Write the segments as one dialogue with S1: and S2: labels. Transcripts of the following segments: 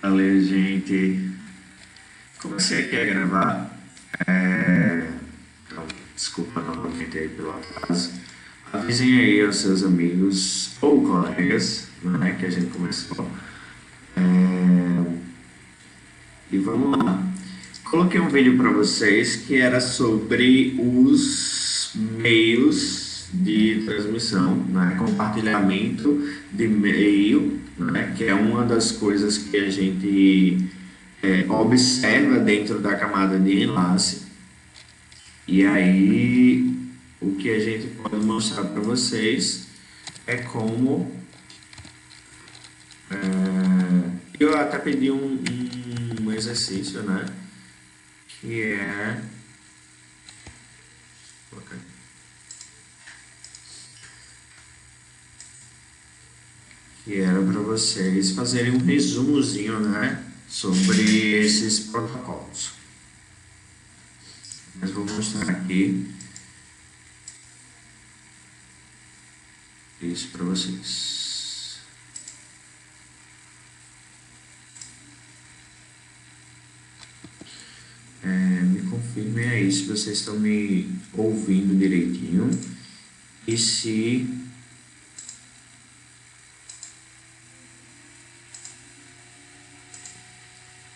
S1: Valeu, gente. Comecei aqui a gravar. Então, desculpa novamente aí pelo atraso. Avisem aí aos seus amigos ou colegas, né, que a gente começou. E vamos lá. Coloquei um vídeo para vocês que era sobre os meios de transmissão, né, compartilhamento de e-mail, né, que é uma das coisas que a gente observa dentro da camada de enlace. E aí, o que a gente pode mostrar para vocês é como... eu até pedi um exercício, né? Que é... que era para vocês fazerem um resumozinho, né? Sobre esses protocolos. Mas vou mostrar aqui isso para vocês. Me confirmem aí se vocês estão me ouvindo direitinho e se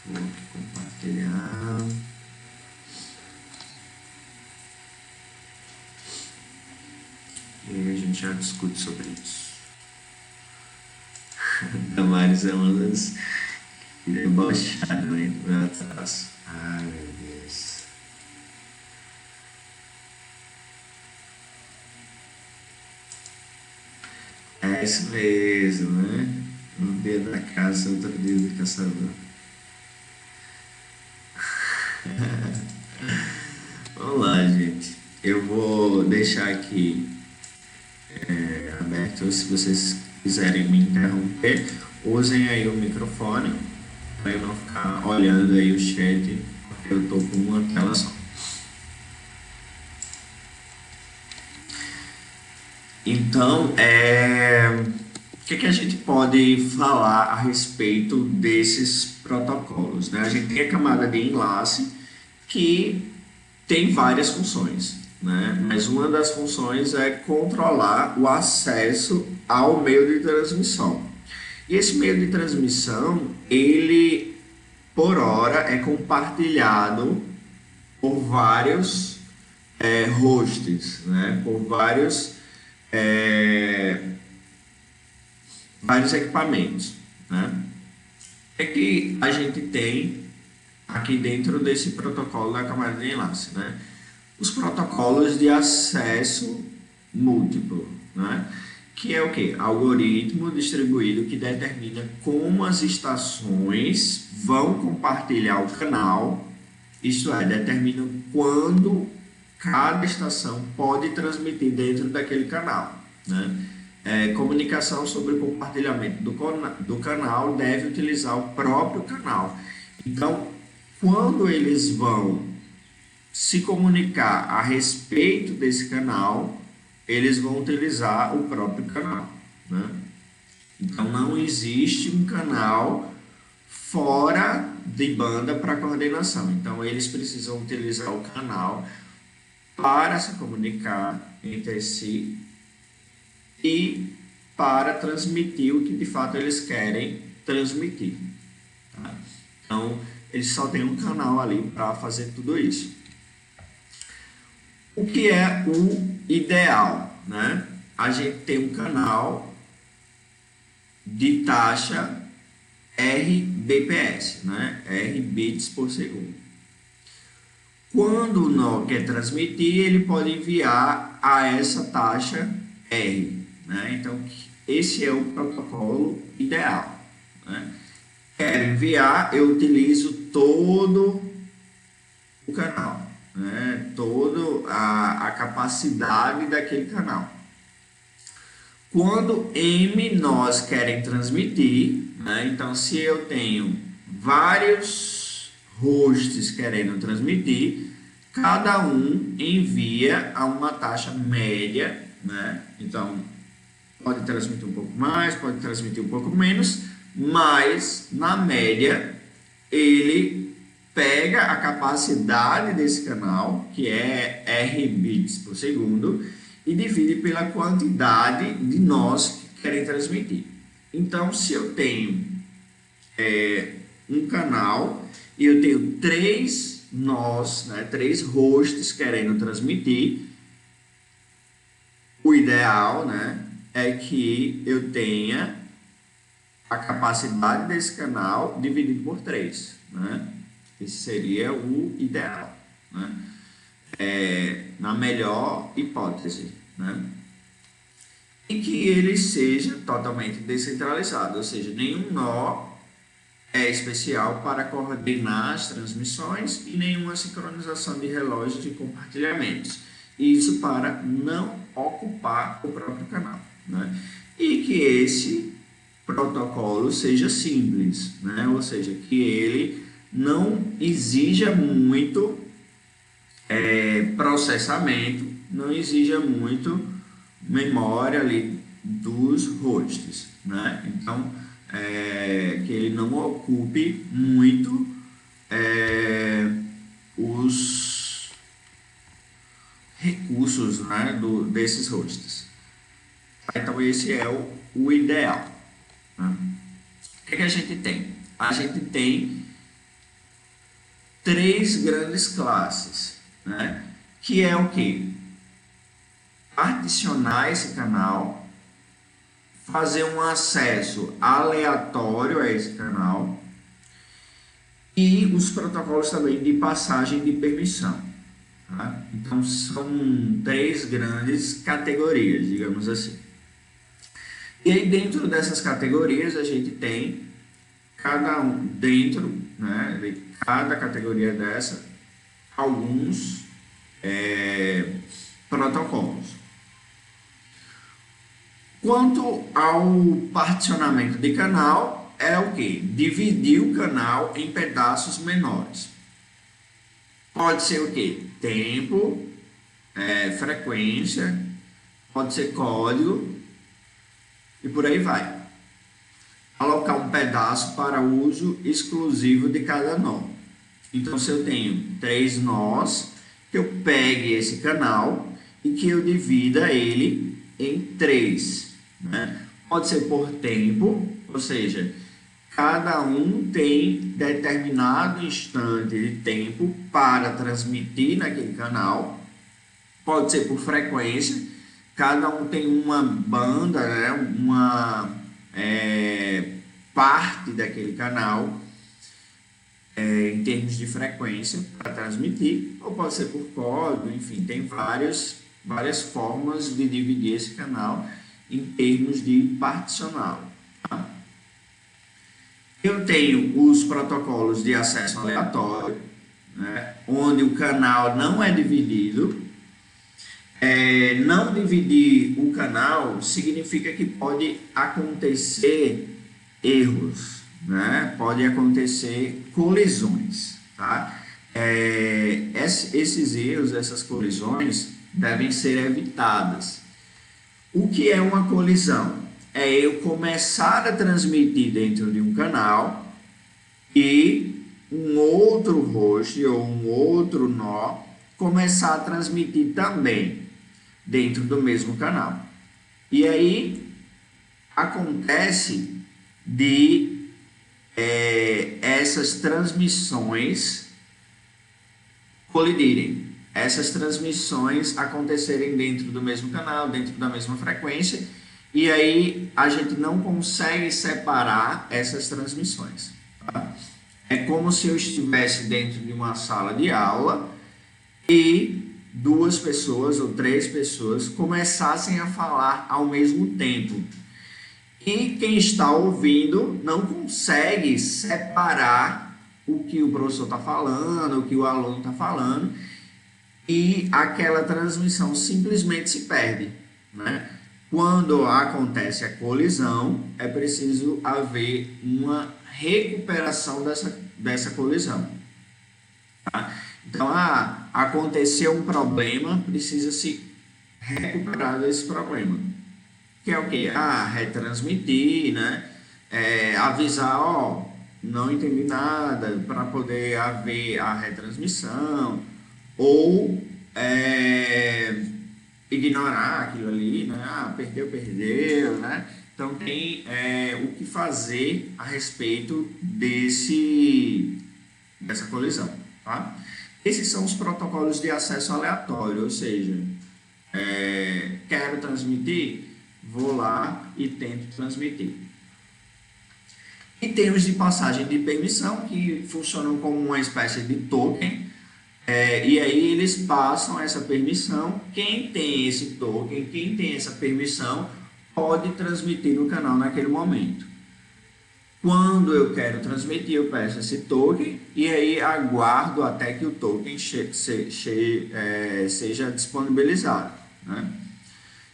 S1: vou aqui compartilhar. E aí a gente já discute sobre isso. Damares é uma das debochadas aí do meu atraso. Ai, meu Deus. É isso mesmo, né? Um dia da caça, outro dia do caçador. Vamos lá, gente. Eu vou deixar aqui aberto. Se vocês quiserem me interromper, usem aí o microfone para eu não ficar olhando aí o chat, porque eu estou com uma tela só. Então, o que a gente pode falar a respeito desses protocolos, né? A gente tem a camada de enlace que tem várias funções, né? Mas uma das funções é controlar o acesso ao meio de transmissão. E esse meio de transmissão, ele, por hora, é compartilhado por vários hosts, né? Por vários equipamentos, né? É que a gente tem aqui dentro desse protocolo da camada de enlace, né? Os protocolos de acesso múltiplo, né? Que é o que? Algoritmo distribuído que determina como as estações vão compartilhar o canal, isto é, determina quando cada estação pode transmitir dentro daquele canal, né? Comunicação sobre o compartilhamento do canal deve utilizar o próprio canal. Então, quando eles vão se comunicar a respeito desse canal, eles vão utilizar o próprio canal, né? Então, não existe um canal fora de banda para coordenação. Então, eles precisam utilizar o canal para se comunicar entre si e para transmitir o que de fato eles querem transmitir, tá? Então, eles só têm um canal ali para fazer tudo isso. O que é o ideal, né? A gente tem um canal de taxa RBPS, né? R bits por segundo. Quando o nó quer transmitir, ele pode enviar a essa taxa R, né? Então, esse é o protocolo ideal, né? Quero enviar, eu utilizo todo o canal, né? Toda a capacidade daquele canal. Quando M nós querem transmitir, né? Então, se eu tenho vários hosts querendo transmitir, cada um envia a uma taxa média, né? Então, pode transmitir um pouco mais, pode transmitir um pouco menos, mas na média ele pega a capacidade desse canal, que é R bits por segundo, e divide pela quantidade de nós que querem transmitir. Então, se eu tenho um canal e eu tenho 3 nós, né, 3 hosts querendo transmitir, o ideal, né, é que eu tenha a capacidade desse canal dividido por 3, né? Esse seria o ideal, né? Na melhor hipótese, né? E que ele seja totalmente descentralizado, ou seja, nenhum nó é especial para coordenar as transmissões e nenhuma sincronização de relógios de compartilhamentos. Isso para não ocupar o próprio canal, né? E que esse protocolo seja simples, né? Ou seja, que ele não exija muito processamento, não exija muito memória ali dos hosts, né? Então, que ele não ocupe muito os recursos, né, desses hosts. Então, esse é o ideal, né? O que a gente tem? A gente tem 3 grandes classes, né? Que é o que? Particionar esse canal, fazer um acesso aleatório a esse canal e os protocolos também de passagem de permissão, tá? Então, são 3 grandes categorias, digamos assim. E aí, dentro dessas categorias, a gente tem cada um, dentro, né, de cada categoria dessa, alguns protocolos. Quanto ao particionamento de canal, é o que? Dividir o canal em pedaços menores. Pode ser o que? Tempo, frequência, pode ser código e por aí vai. Alocar um pedaço para uso exclusivo de cada nó. Então, se eu tenho 3 nós, que eu pegue esse canal e que eu divida ele em 3, né? Pode ser por tempo, ou seja, cada um tem determinado instante de tempo para transmitir naquele canal. Pode ser por frequência, cada um tem uma banda, né? Uma parte daquele canal em termos de frequência para transmitir, ou pode ser por código, enfim, tem várias formas de dividir esse canal em termos de particioná-lo, tá? Eu tenho os protocolos de acesso aleatório, né, onde o canal não é dividido. Não dividir o canal significa que pode acontecer erros, né? Pode acontecer colisões, tá? Esses erros, essas colisões devem ser evitadas. O que é uma colisão? É eu começar a transmitir dentro de um canal e um outro host ou um outro nó começar a transmitir também dentro do mesmo canal. E aí acontece de essas transmissões colidirem, essas transmissões acontecerem dentro do mesmo canal, dentro da mesma frequência, e aí a gente não consegue separar essas transmissões, tá? É como se eu estivesse dentro de uma sala de aula e 2 pessoas ou 3 pessoas começassem a falar ao mesmo tempo. E quem está ouvindo não consegue separar o que o professor está falando, o que o aluno está falando, e aquela transmissão simplesmente se perde, né? Quando acontece a colisão, é preciso haver uma recuperação dessa colisão, tá? Então, aconteceu um problema, precisa se recuperar desse problema. Que é o quê? Retransmitir, né? avisar, ó, não entendi nada, para poder haver a retransmissão, ou ignorar aquilo ali, né? Ah, perdeu, perdeu, né? Então tem o que fazer a respeito dessa colisão, tá? Esses são os protocolos de acesso aleatório, ou seja, quero transmitir, vou lá e tento transmitir. E tem os de passagem de permissão, que funcionam como uma espécie de token, e aí eles passam essa permissão. Quem tem esse token, quem tem essa permissão, pode transmitir no canal naquele momento. Quando eu quero transmitir, eu peço esse token e aí aguardo até que o token seja disponibilizado, né?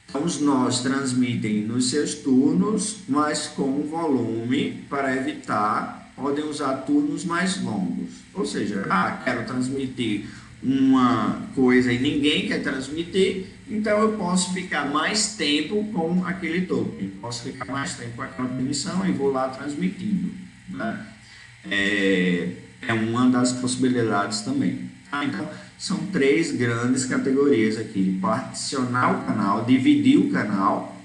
S1: Então, os nós transmitem nos seus turnos, mas com volume para evitar, podem usar turnos mais longos. Ou seja, quero transmitir uma coisa e ninguém quer transmitir, então eu posso ficar mais tempo com aquele token, posso ficar mais tempo com aquela permissão e vou lá transmitindo, né? É uma das possibilidades também. Então, são 3 grandes categorias aqui: particionar o canal, dividir o canal,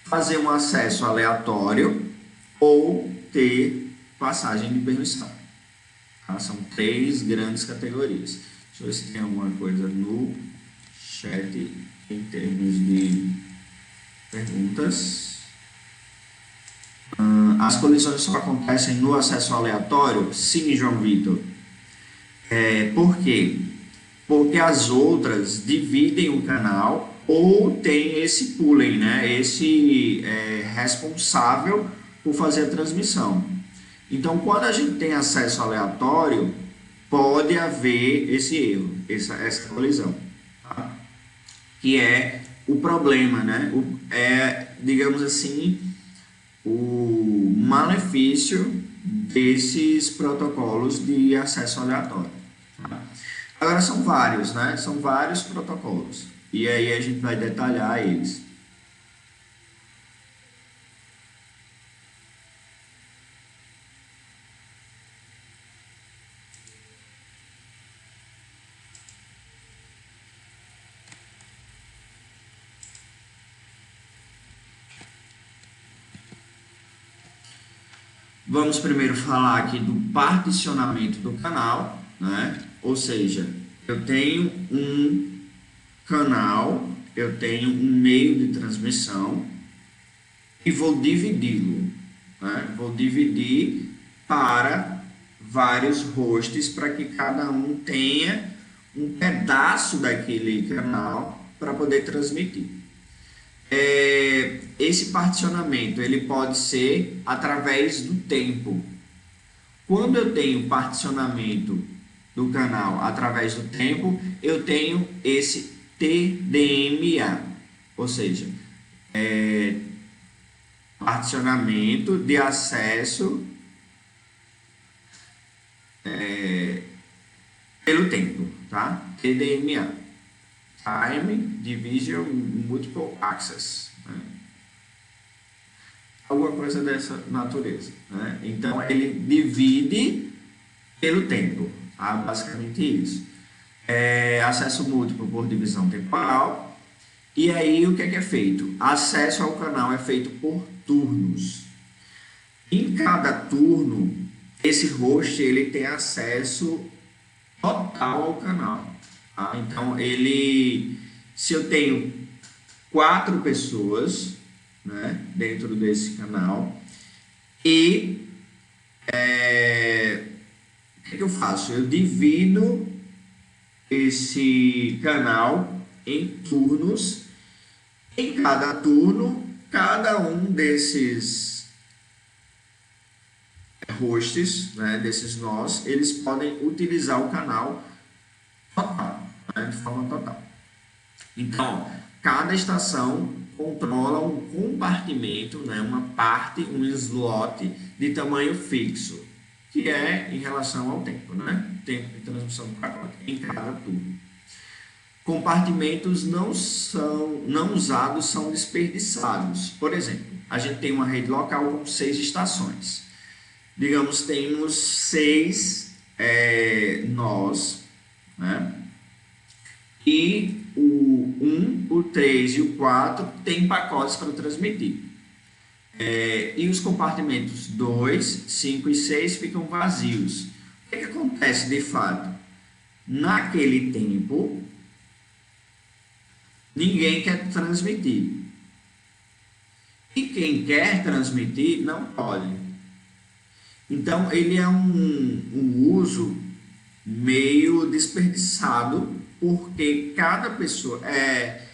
S1: fazer um acesso aleatório ou ter passagem de permissão. Tá? São 3 grandes categorias. Deixa eu ver se tem alguma coisa no chat em termos de perguntas. As colisões só acontecem no acesso aleatório? Sim, João Vitor. Por quê? Porque as outras dividem o canal ou tem esse pooling, né? Esse responsável por fazer a transmissão. Então, quando a gente tem acesso aleatório, pode haver esse erro, essa colisão, tá? Que é o problema, né? Digamos assim, o malefício desses protocolos de acesso aleatório. Tá? Agora são vários, né? São vários protocolos. E aí a gente vai detalhar eles. Vamos primeiro falar aqui do particionamento do canal, né? Ou seja, eu tenho um canal, eu tenho um meio de transmissão e vou dividi-lo, né? Vou dividir para vários hosts para que cada um tenha um pedaço daquele canal para poder transmitir. Esse particionamento ele pode ser através do tempo. Quando eu tenho particionamento do canal através do tempo, eu tenho esse TDMA, ou seja, particionamento de acesso pelo tempo, tá? TDMA. Time Division Multiple Access, né? Alguma coisa dessa natureza, né? Então ele divide pelo tempo, tá? Basicamente isso. Acesso múltiplo por divisão temporal. E aí o que é feito? Acesso ao canal é feito por turnos. Em cada turno, esse host ele tem acesso total ao canal. Então, se eu tenho 4 pessoas, né, dentro desse canal, e o que eu faço? Eu divido esse canal em turnos. Em cada turno, cada um desses hosts, né, desses nós, eles podem utilizar o canal total, né, de forma total. Então, cada estação controla um compartimento, né, uma parte, um slot de tamanho fixo, que é em relação ao tempo, né? Tempo de transmissão do pacote em cada turno. Compartimentos não usados são desperdiçados. Por exemplo, a gente tem uma rede local com 6 estações. Digamos, temos 6 nós, né? E o 1, o 3 e o 4 têm pacotes para transmitir. E os compartimentos 2, 5 e 6 ficam vazios. O que acontece de fato? Naquele tempo, ninguém quer transmitir. E quem quer transmitir não pode. Então, ele é um uso meio desperdiçado, porque cada pessoa é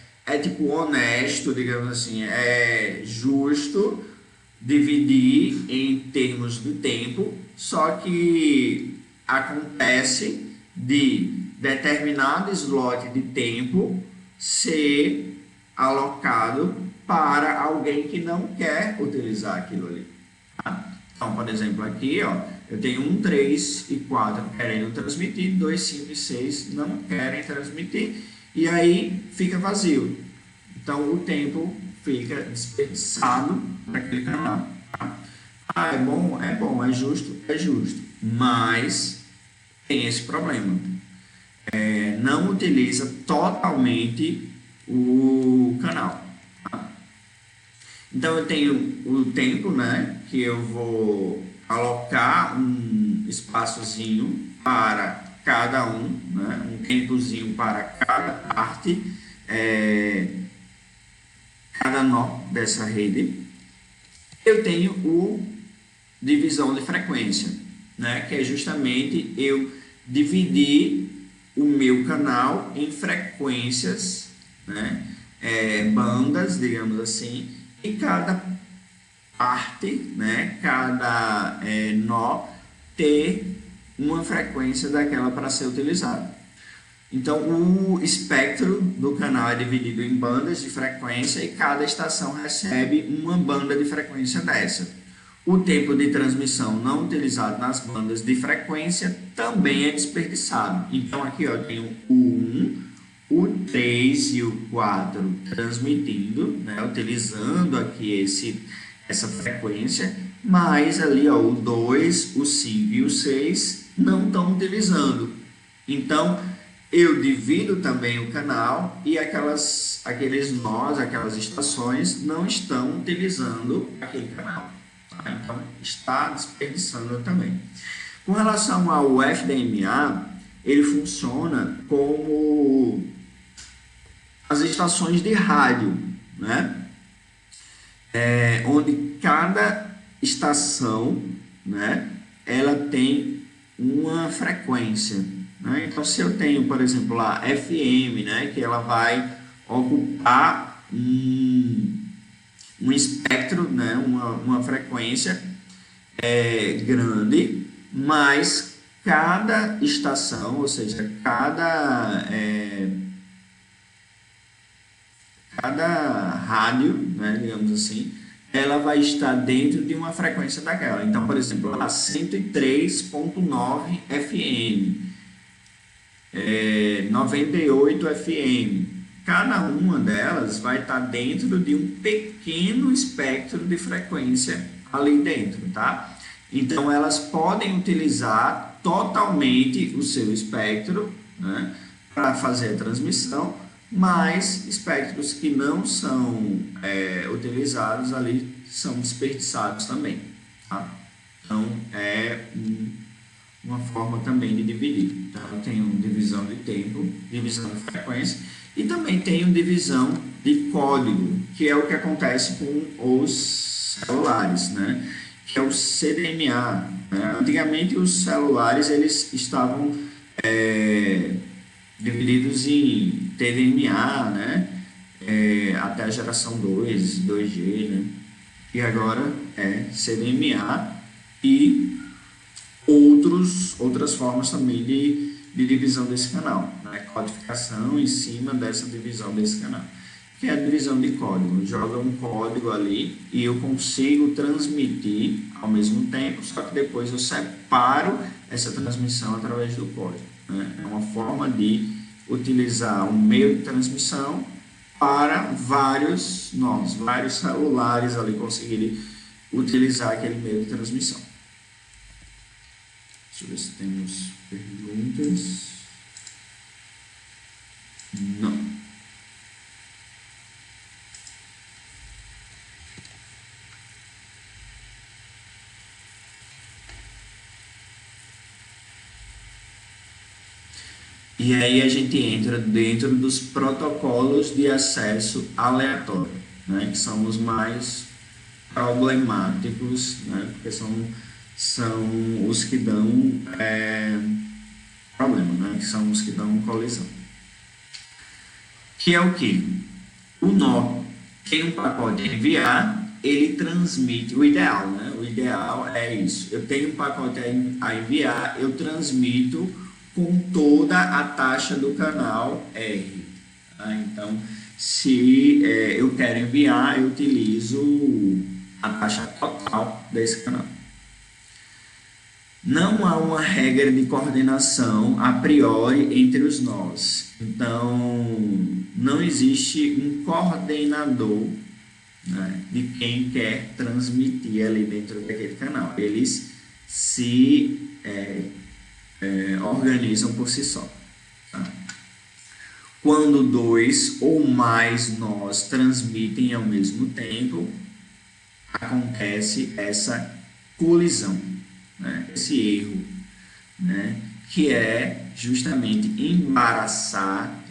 S1: tipo honesto, digamos assim, é justo dividir em termos de tempo, só que acontece de determinado slot de tempo ser alocado para alguém que não quer utilizar aquilo ali. Tá? Então, por exemplo, aqui, ó, eu tenho 1, 3 e 4 querendo transmitir, 2, 5 e 6 não querem transmitir, e aí fica vazio. Então, o tempo fica desperdiçado para aquele canal. Tá? Ah, é bom, é justo, mas tem esse problema. Não utiliza totalmente o canal. Tá? Então, eu tenho o tempo, né, que eu vou alocar um espaçozinho para cada um, né, um tempozinho para cada parte, cada nó dessa rede. Eu tenho o divisão de frequência, né, que é justamente eu dividir o meu canal em frequências, né, bandas, digamos assim, e cada parte, né, cada nó ter uma frequência daquela para ser utilizada. Então, o espectro do canal é dividido em bandas de frequência e cada estação recebe uma banda de frequência dessa. O tempo de transmissão não utilizado nas bandas de frequência também é desperdiçado. Então, aqui ó, eu tenho o 1, o 3 e o 4 transmitindo, né, utilizando aqui essa frequência, mas ali ó, o 2, o 5 e o 6 não estão utilizando. Então, eu divido também o canal e aqueles nós, aquelas estações não estão utilizando aquele canal. Tá? Então, está desperdiçando também. Com relação ao FDMA, ele funciona como as estações de rádio, né? Onde cada estação, né, ela tem uma frequência. Né? Então, se eu tenho, por exemplo, lá FM, né, que ela vai ocupar um espectro, né, uma frequência grande, mas cada estação, ou seja, cada rádio, né, digamos assim, ela vai estar dentro de uma frequência daquela. Então, por exemplo, a 103.9 FM, 98 FM, cada uma delas vai estar dentro de um pequeno espectro de frequência ali dentro, tá? Então, elas podem utilizar totalmente o seu espectro, né, para fazer a transmissão, mas espectros que não são utilizados ali são desperdiçados também. Tá? Então, uma forma também de dividir. Então, eu tenho divisão de tempo, divisão de frequência e também tenho divisão de código, que é o que acontece com os celulares, né? Que é o CDMA. Né? Antigamente, os celulares eles estavam divididos em TDMA, né? Até a geração 2, 2G, né? E agora é CDMA e outras formas também de divisão desse canal, né? Codificação em cima dessa divisão desse canal, que é a divisão de código. Joga um código ali e eu consigo transmitir ao mesmo tempo, só que depois eu separo essa transmissão através do código. Né? É uma forma de utilizar um meio de transmissão para vários nós, vários celulares ali conseguirem utilizar aquele meio de transmissão. Deixa eu ver se temos perguntas. Não. E aí a gente entra dentro dos protocolos de acesso aleatório, né, que são os mais problemáticos, né, porque são os que dão problema, né, que são os que dão colisão. Que é o que? O nó tem um pacote a enviar, ele transmite, o ideal, né? O ideal é isso. Eu tenho um pacote a enviar, eu transmito com toda a taxa do canal R. Tá? Então, se eu quero enviar, eu utilizo a taxa total desse canal. Não há uma regra de coordenação a priori entre os nós. Então, não existe um coordenador, né, de quem quer transmitir ali dentro daquele canal. Eles se organizam por si só. Tá? Quando dois ou mais nós transmitem ao mesmo tempo, acontece essa colisão, né? Esse erro, né? Que é justamente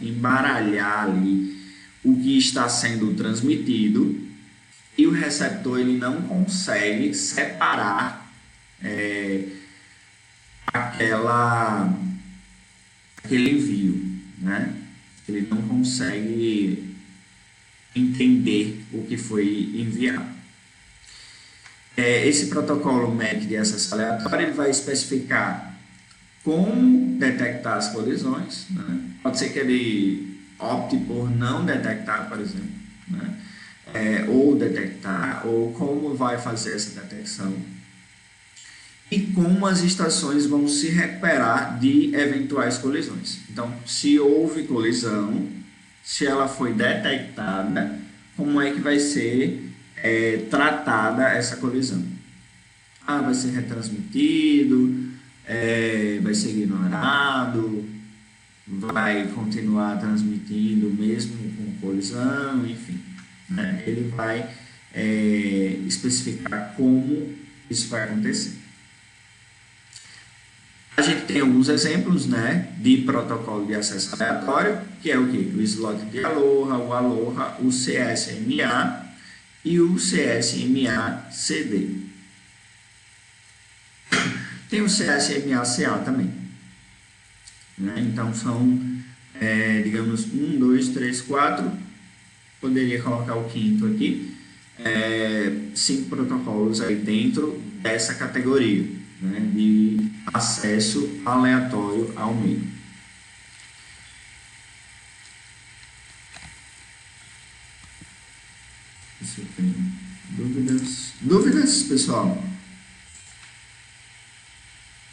S1: embaralhar ali o que está sendo transmitido e o receptor ele não consegue separar aquele envio, né? Ele não consegue entender o que foi enviado. Esse protocolo MEC de acesso aleatório ele vai especificar como detectar as colisões, né? Pode ser que ele opte por não detectar, por exemplo, né? Ou detectar, ou como vai fazer essa detecção e como as estações vão se recuperar de eventuais colisões. Então, se houve colisão, se ela foi detectada, como é que vai ser tratada essa colisão? Vai ser retransmitido, vai ser ignorado, vai continuar transmitindo mesmo com colisão, enfim, né? Ele vai especificar como isso vai acontecer. A gente tem alguns exemplos, né, de protocolo de acesso aleatório, que é o que? O slot de Aloha, o Aloha, o CSMA e o CSMA-CD. Tem o CSMA-CA também, né? Então são, digamos, 1, 2, 3, 4, poderia colocar o quinto aqui, 5 protocolos aí dentro dessa categoria, né, de acesso aleatório ao meio. Se eu tenho dúvidas. Dúvidas, pessoal?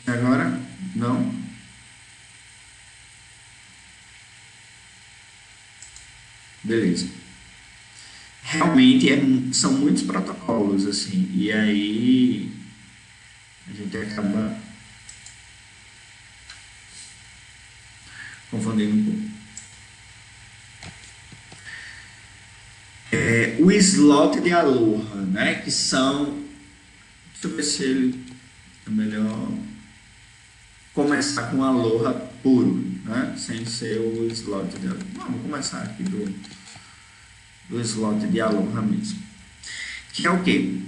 S1: Agora? Não? Beleza. Realmente são muitos protocolos, assim, e aí a gente acaba confundindo um pouco. O slot de Aloha, né, que são... Deixa eu ver se ele é melhor começar com Aloha puro, né, sem ser o slot de Aloha. Vamos começar aqui do slot de Aloha mesmo. Que é o quê?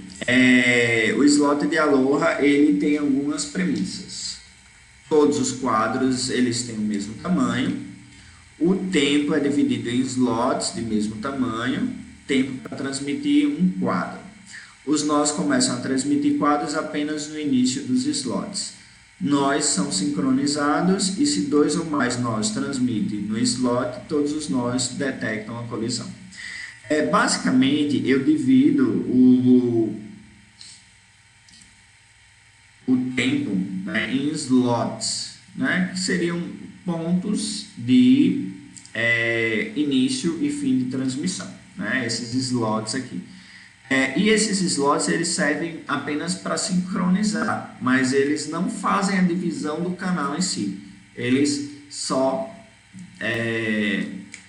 S1: O slot de Aloha ele tem algumas premissas. Todos os quadros eles têm o mesmo tamanho. O tempo é dividido em slots de mesmo tamanho. Tempo para transmitir um quadro. Os nós começam a transmitir quadros apenas no início dos slots. Nós são sincronizados e se 2 ou mais nós transmitem no slot, todos os nós detectam a colisão. Basicamente, eu divido o tempo, né, em slots, né, que seriam pontos de início e fim de transmissão, né? Esses slots aqui. E esses slots eles servem apenas para sincronizar, mas eles não fazem a divisão do canal em si. Eles só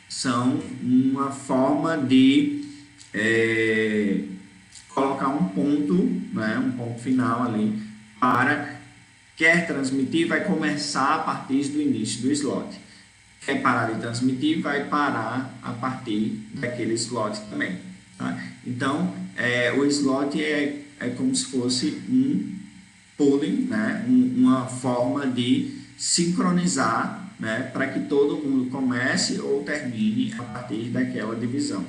S1: são uma forma de colocar um ponto, né, um ponto final ali, para quer transmitir, vai começar a partir do início do slot. Quer parar de transmitir, vai parar a partir daquele slot também. Tá? Então, o slot é como se fosse um pooling, né? Uma forma de sincronizar, né? Para que todo mundo comece ou termine a partir daquela divisão.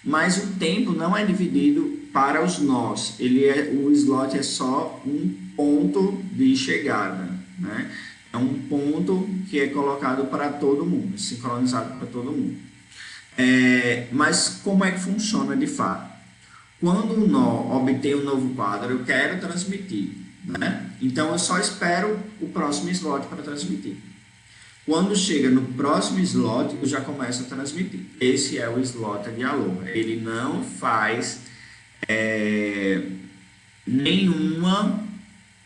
S1: Mas o tempo não é dividido para os nós, o slot é só um ponto de chegada, né? É um ponto que é colocado para todo mundo, sincronizado para todo mundo. Mas como é que funciona de fato? Quando o nó obtém um novo quadro, eu quero transmitir, né? Então eu só espero o próximo slot para transmitir. Quando chega no próximo slot, eu já começo a transmitir. Esse é o slot de Aloha. Ele não faz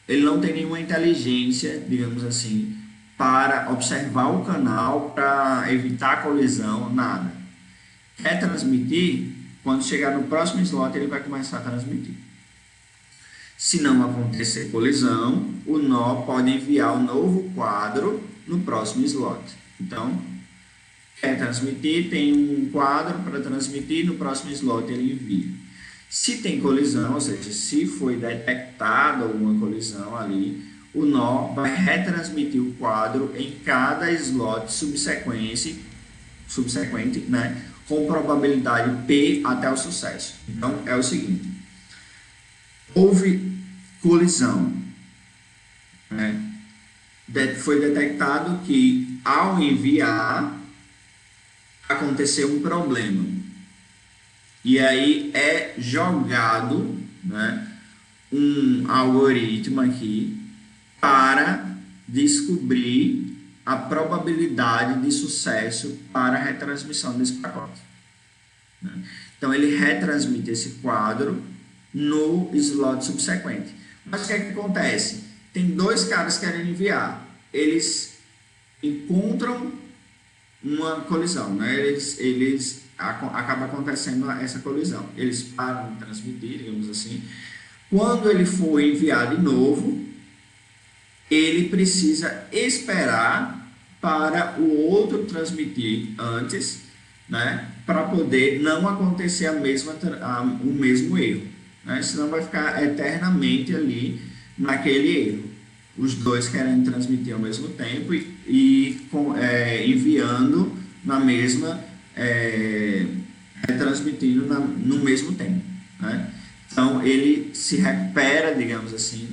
S1: ele não tem nenhuma inteligência, digamos assim, para observar o canal, para evitar colisão, nada. Quer transmitir? Quando chegar no próximo slot, ele vai começar a transmitir. Se não acontecer colisão, o nó pode enviar o novo quadro no próximo slot. Então, quer transmitir, tem um quadro para transmitir, no próximo slot ele envia. Se tem colisão, ou seja, se foi detectada alguma colisão ali, o nó vai retransmitir o quadro em cada slot subsequente, né, com probabilidade P até o sucesso. Então, é o seguinte, houve colisão, né? Foi detectado que ao enviar aconteceu um problema e aí é jogado, né, um algoritmo aqui para descobrir a probabilidade de sucesso para a retransmissão desse pacote, né? Então ele retransmite esse quadro no slot subsequente. Mas o que é que acontece? Tem dois caras querendo enviar, eles encontram uma colisão, né? Acaba acontecendo essa colisão, eles param de transmitir, digamos assim. Quando ele for enviar de novo, ele precisa esperar para o outro transmitir antes, né? Para poder não acontecer o mesmo erro, né? Senão vai ficar eternamente ali naquele erro. Os dois querem transmitir ao mesmo tempo e enviando na mesma, transmitindo no mesmo tempo, né? Então ele se recupera, digamos assim,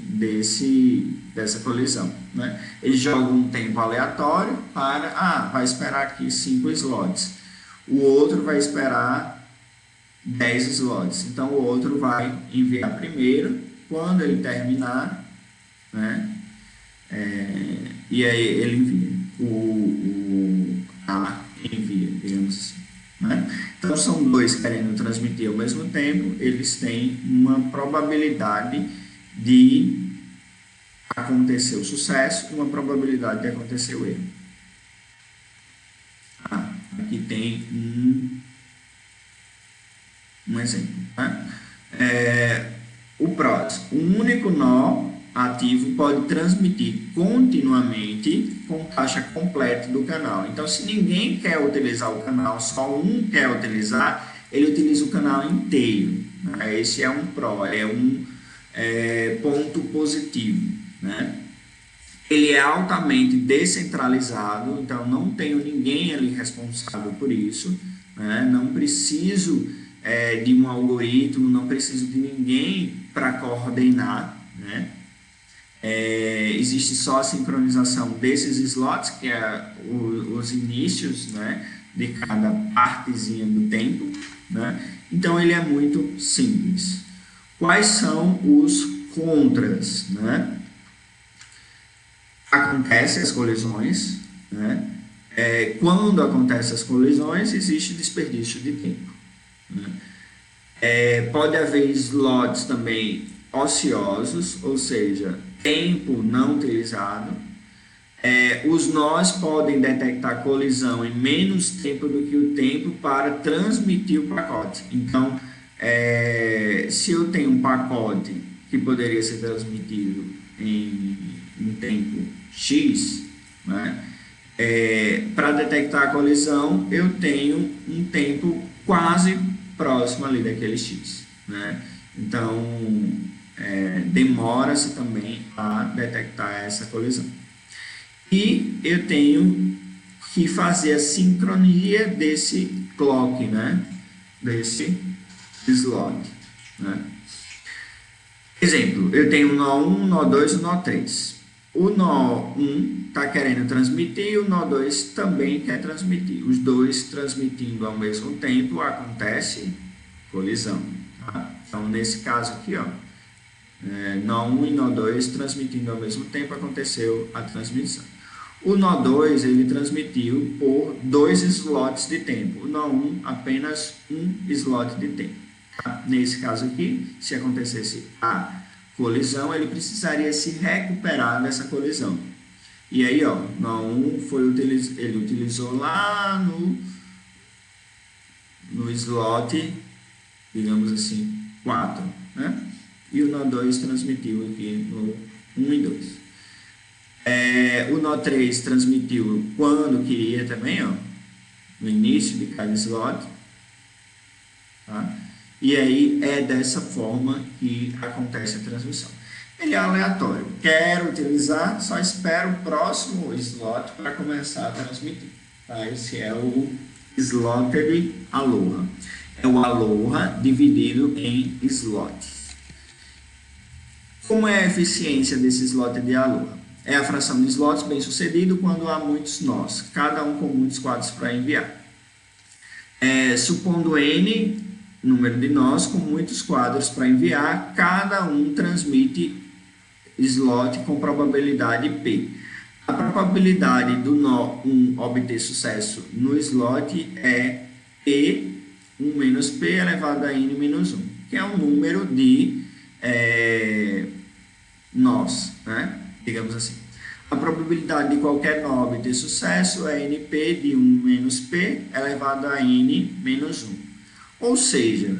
S1: dessa colisão, né? Ele joga um tempo aleatório vai esperar aqui 5 slots. O outro vai esperar 10 slots. Então o outro vai enviar primeiro, quando ele terminar, né? E aí ele envia, envia, digamos assim, né? Então são dois querendo transmitir ao mesmo tempo, eles têm uma probabilidade de acontecer o sucesso e uma probabilidade de acontecer o erro. Aqui tem um exemplo, né? O próximo, um único nó ativo pode transmitir continuamente com taxa completa do canal. Então, se ninguém quer utilizar o canal, só um quer utilizar, ele utiliza o canal inteiro, né? Esse é um pró, é um ponto positivo, né? Ele é altamente descentralizado, então não tenho ninguém ali responsável por isso, né? Não preciso de um algoritmo, não preciso de ninguém para coordenar, né? Existe só a sincronização desses slots, que é os inícios, né, de cada partezinha do tempo, né? Então ele é muito simples. Quais são os contras, né? Acontecem as colisões, né? Quando acontecem as colisões, existe desperdício de tempo, né? Pode haver slots também ociosos, ou seja, tempo não utilizado. Os nós podem detectar colisão em menos tempo do que o tempo para transmitir o pacote. Então, se eu tenho um pacote que poderia ser transmitido em um tempo X, né, para detectar a colisão, eu tenho um tempo quase próximo ali daquele X, né? Então, demora-se também a detectar essa colisão. E eu tenho que fazer a sincronia desse clock, né? Desse slot, né? Exemplo, eu tenho o nó 1, o nó 2 e o nó 3. O nó 1 está querendo transmitir, o nó 2 também quer transmitir. Os dois transmitindo ao mesmo tempo, acontece colisão. Tá? Então, nesse caso aqui, ó, nó 1 e nó 2 transmitindo ao mesmo tempo, aconteceu a transmissão. O nó 2 ele transmitiu por 2 slots de tempo. O nó 1 apenas um slot de tempo. Tá? Nesse caso aqui, se acontecesse a colisão, ele precisaria se recuperar dessa colisão. E aí, ó, nó 1 ele utilizou lá no slot, digamos assim, 4, né? E o nó 2 transmitiu aqui no 1 e 2. O nó 3 transmitiu quando queria também, ó, no início de cada slot. Tá? E aí é dessa forma que acontece a transmissão. Ele é aleatório. Quero utilizar, só espero o próximo slot para começar a transmitir. Tá? Esse é o slotted Aloha. É o Aloha dividido em slots. Como é a eficiência desse slotted Aloha? É a fração de slots bem sucedido quando há muitos nós, cada um com muitos quadros para enviar. Supondo n número de nós com muitos quadros para enviar, cada um transmite slot com probabilidade p. A probabilidade do nó 1 obter sucesso no slot é p 1 menos p elevado a n menos 1, que é um número de nós, né? Digamos assim. A probabilidade de qualquer nó obter sucesso é np de 1 menos p elevado a n menos 1. Ou seja,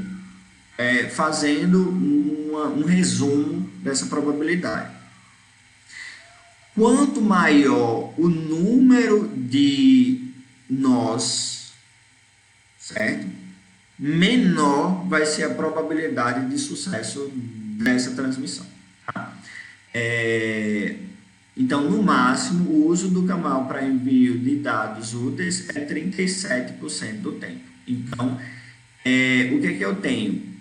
S1: fazendo um resumo dessa probabilidade. Quanto maior o número de nós, certo? Menor vai ser a probabilidade de sucesso dessa transmissão. Tá? Então, no máximo, o uso do canal para envio de dados úteis é 37% do tempo. Então, o que é que eu tenho?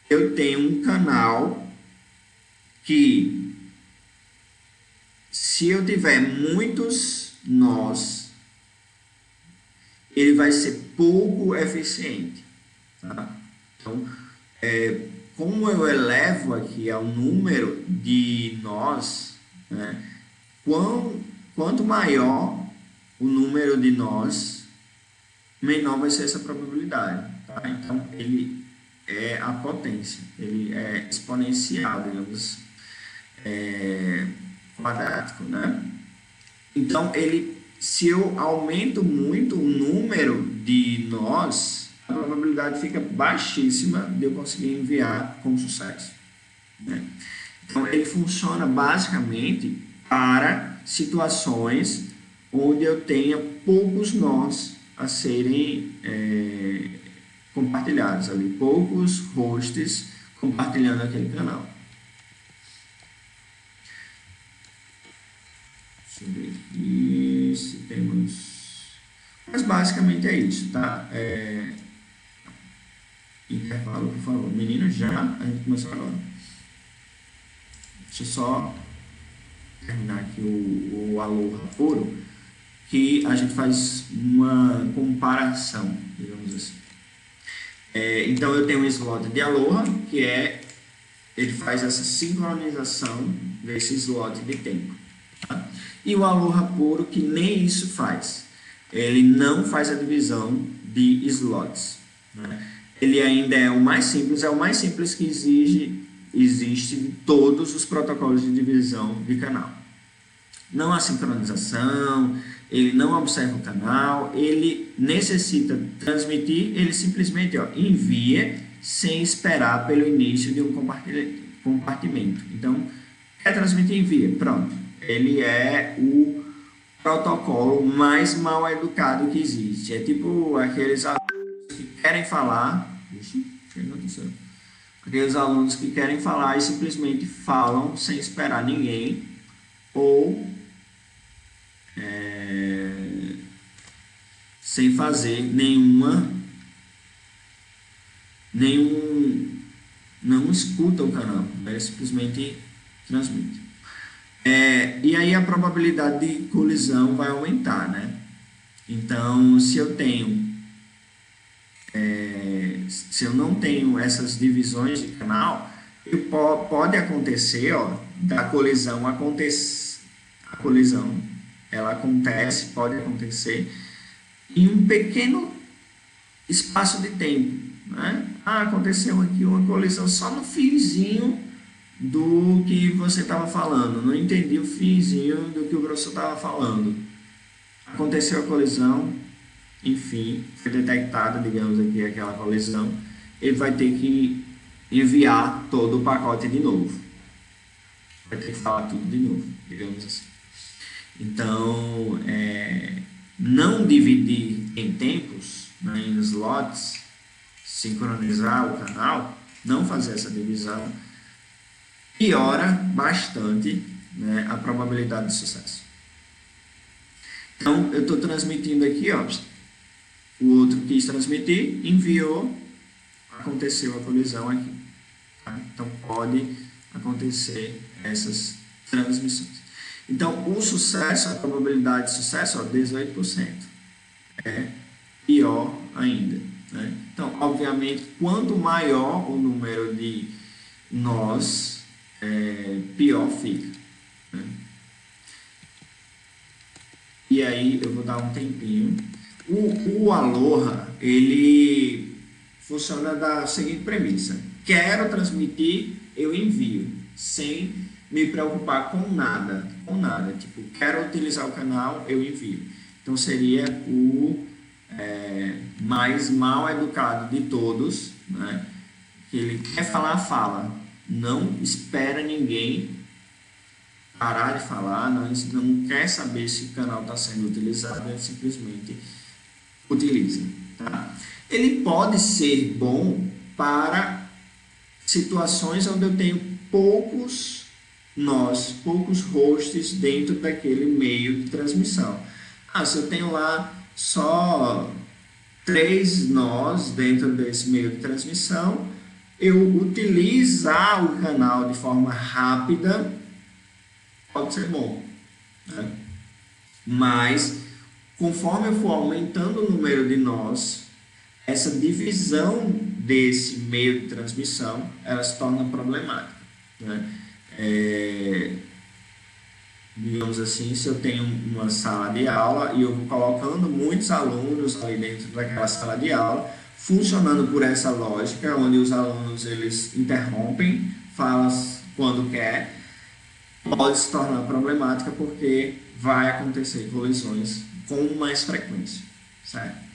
S1: Eu tenho um canal que, se eu tiver muitos nós, ele vai ser pouco eficiente. Tá? Então, como eu elevo aqui ao número de nós, né, quanto maior o número de nós, menor vai ser essa probabilidade. Tá? Então, ele é a potência, ele é exponencial, digamos assim, quadrático, né? Então, se eu aumento muito o número de nós, a probabilidade fica baixíssima de eu conseguir enviar com sucesso, né? Então, ele funciona basicamente para situações onde eu tenha poucos nós a serem compartilhados ali, poucos hosts compartilhando aquele canal. Deixa eu ver aqui se temos... Mas basicamente é isso, tá? Intervalo, por favor. Meninos, já a gente começou agora. Deixa eu só terminar aqui o Aloha puro, que a gente faz uma comparação, digamos assim. Então, eu tenho um slot de Aloha, ele faz essa sincronização desse slot de tempo. E o Aloha Puro, que nem isso faz. Ele não faz a divisão de slots, né? Ele ainda é o mais simples que existe de todos os protocolos de divisão de canal. Não há sincronização, ele não observa o canal, ele necessita transmitir, ele simplesmente envia sem esperar pelo início de um compartimento. Então, quer transmitir, envia, pronto. Ele é o protocolo mais mal educado que existe. É tipo aqueles alunos que querem falar. Ixi, o que aconteceu? Aqueles alunos que querem falar e simplesmente falam sem esperar ninguém, ou sem fazer não escuta o canal, né? Simplesmente transmite. E aí a probabilidade de colisão vai aumentar, né? Então, se eu não tenho essas divisões de canal, pode acontecer, da colisão a colisão, ela pode acontecer em um pequeno espaço de tempo, né? Aconteceu aqui uma colisão só no fiozinho do que você estava falando, não entendi o fiozinho do que o professor estava falando. Aconteceu a colisão, enfim, foi detectada, digamos aqui, aquela colisão, ele vai ter que enviar todo o pacote de novo. Vai ter que falar tudo de novo, digamos assim. Então, não dividir em tempos, né, em slots, sincronizar o canal, não fazer essa divisão, piora bastante, né, a probabilidade de sucesso. Então, eu estou transmitindo aqui, o outro quis transmitir, enviou, aconteceu a colisão aqui. Tá? Então, pode acontecer essas transmissões. Então, o sucesso, a probabilidade de sucesso, 18%. É pior ainda, né? Então, obviamente, quanto maior o número de nós, pior fica, né? E aí, eu vou dar um tempinho. O Aloha, ele funciona da seguinte premissa: quero transmitir, eu envio, sem me preocupar com nada, tipo, quero utilizar o canal, eu envio. Então seria o mais mal educado de todos, né? Que ele quer falar, fala, não espera ninguém parar de falar, não quer saber se o canal está sendo utilizado, ele simplesmente utiliza, tá? Ele pode ser bom para situações onde eu tenho poucos hosts dentro daquele meio de transmissão. Se eu tenho lá só 3 nós dentro desse meio de transmissão, eu utilizar o canal de forma rápida pode ser bom, né? Mas conforme eu for aumentando o número de nós, essa divisão desse meio de transmissão, ela se torna problemática, né? Digamos assim, se eu tenho uma sala de aula e eu vou colocando muitos alunos ali dentro daquela sala de aula, funcionando por essa lógica, onde os alunos eles interrompem, falam quando quer, pode se tornar problemática porque vai acontecer colisões com mais frequência, certo?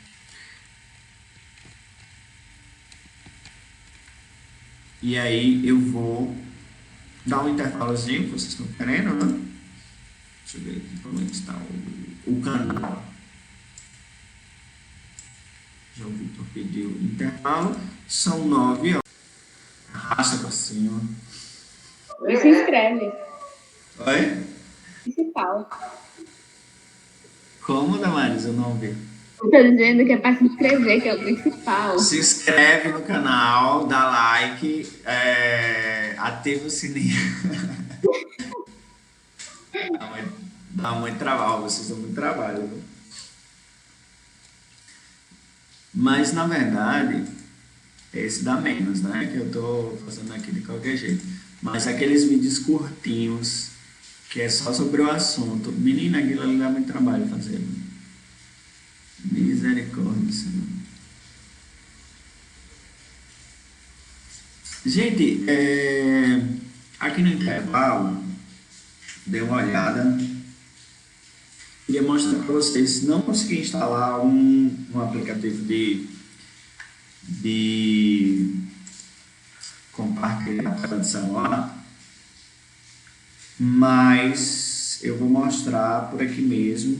S1: E aí eu vou dar um intervalozinho que vocês estão querendo, né? Deixa eu ver aqui como é que está o canal. Já o Victor pediu intervalo. São 9 horas. Arrasta pra cima.
S2: E se inscreve.
S1: Oi?
S2: Principal.
S1: Como, Damaris? Eu não ouvi.
S2: Eu tô dizendo que é para se inscrever, que é o principal.
S1: Se inscreve no canal, dá like, ativa o sininho. Dá muito trabalho, vocês dão muito trabalho, viu? Mas na verdade, esse dá menos, né? Que eu tô fazendo aqui de qualquer jeito. Mas aqueles vídeos curtinhos que é só sobre o assunto. Menina, aquilo ali dá muito trabalho fazer. Misericórdia, Senhor. Gente, aqui no intervalo, dei uma olhada. Queria mostrar para vocês. Não consegui instalar um aplicativo de compartilhar a tela de celular, mas eu vou mostrar por aqui mesmo,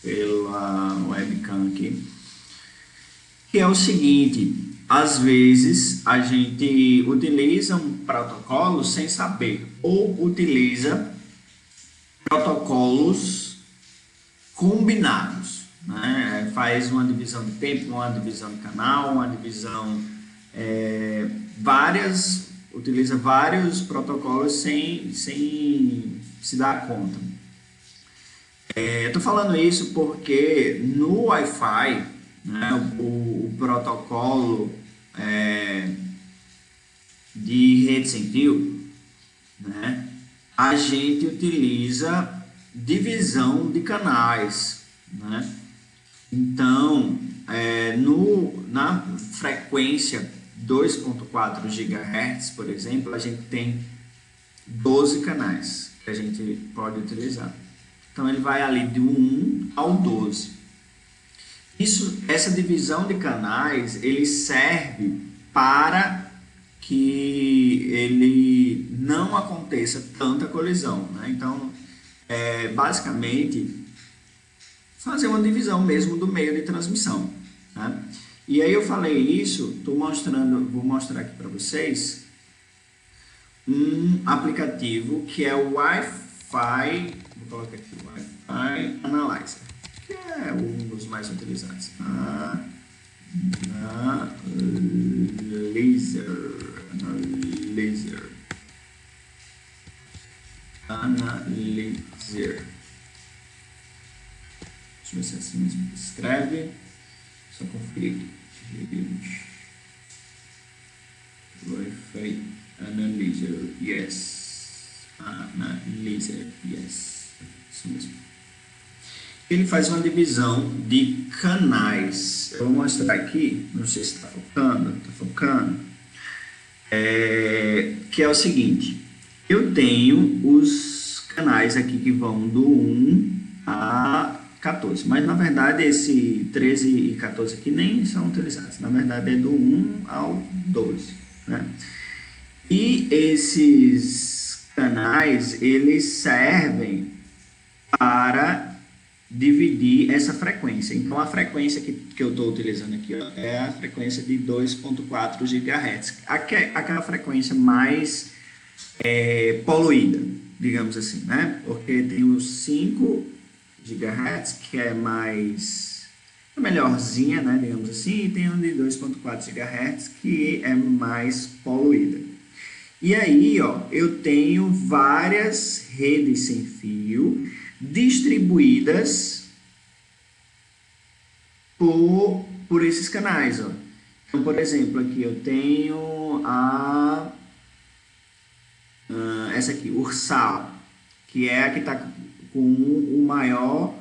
S1: pela webcam aqui, que é o seguinte: às vezes a gente utiliza um protocolo sem saber, ou utiliza protocolos combinados, né? Faz uma divisão de tempo, uma divisão de canal, uma divisão, utiliza vários protocolos sem se dar conta. Eu estou falando isso porque no Wi-Fi, né, o protocolo de rede sem fio, né, a gente utiliza divisão de canais, né? Então, na frequência 2.4 GHz, por exemplo, a gente tem 12 canais que a gente pode utilizar. Então, ele vai ali do 1 ao 12. Essa divisão de canais, ele serve para que ele não aconteça tanta colisão, né? Então, basicamente, fazer uma divisão mesmo do meio de transmissão, né? E aí eu falei isso, vou mostrar aqui para vocês um aplicativo que é o Wi-Fi, vou colocar aqui, Wi-Fi Analyzer, que é um dos mais utilizados. Analyzer. Deixa eu ver se é assim mesmo que escreve. Só conferir aqui. Wi-Fi Analyzer. Yes. Analyzer. Yes. Isso mesmo. Ele faz uma divisão de canais. Eu vou mostrar aqui. Não sei se está focando. Está focando. Que é o seguinte. Eu tenho os canais aqui que vão do 1 a 14, mas na verdade esse 13 e 14 aqui nem são utilizados, na verdade é do 1 ao 12, né? E esses canais, eles servem para dividir essa frequência. Então a frequência que eu estou utilizando aqui, ó, é a frequência de 2.4 GHz, aquela frequência mais poluída, digamos assim, né? Porque tem os 5 GHz, que é melhorzinha, né, digamos assim, e tem um de 2.4 GHz, que é mais poluída. E aí, ó, eu tenho várias redes sem fio distribuídas por esses canais, ó. Então, por exemplo, aqui eu tenho essa aqui, Ursal, que é a que está com o maior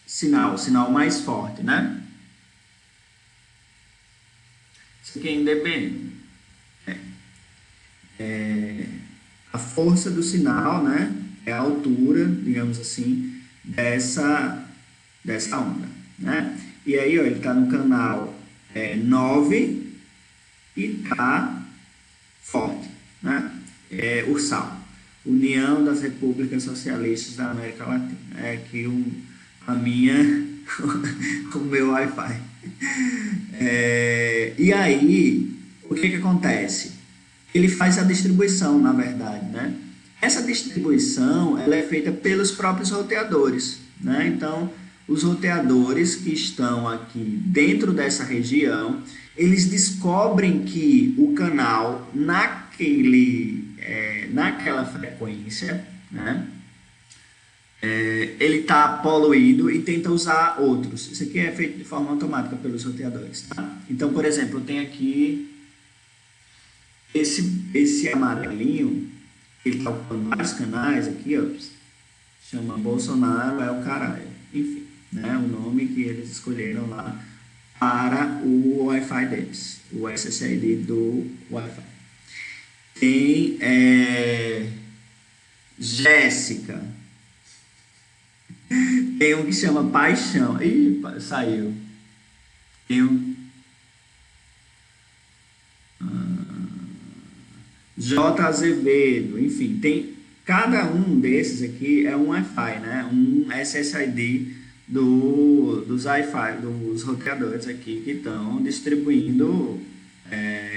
S1: sinal mais forte, né? Isso aqui é NDB. A força do sinal, né? É a altura, digamos assim, dessa onda, né? E aí, ó, ele está no canal 9 e está forte, né? Ursal, União das Repúblicas Socialistas da América Latina. É aqui o meu Wi-Fi. E aí, o que acontece? Ele faz a distribuição, na verdade, né? Essa distribuição, ela é feita pelos próprios roteadores, né? Então, os roteadores que estão aqui dentro dessa região, eles descobrem que o canal naquela frequência, né, ele está poluído e tenta usar outros. Isso aqui é feito de forma automática pelos roteadores, tá? Então, por exemplo, eu tenho aqui esse amarelinho, ele está ocupando vários canais aqui, ó, chama Bolsonaro é o caralho. Enfim, né, o nome que eles escolheram lá para o Wi-Fi deles, o SSID do Wi-Fi. Tem Jéssica. Tem um que chama Paixão. Ih, saiu. Tem um J. Azevedo. Enfim, tem cada um desses aqui é um Wi-Fi, né? Um SSID dos Wi-Fi, dos roteadores aqui que estão distribuindo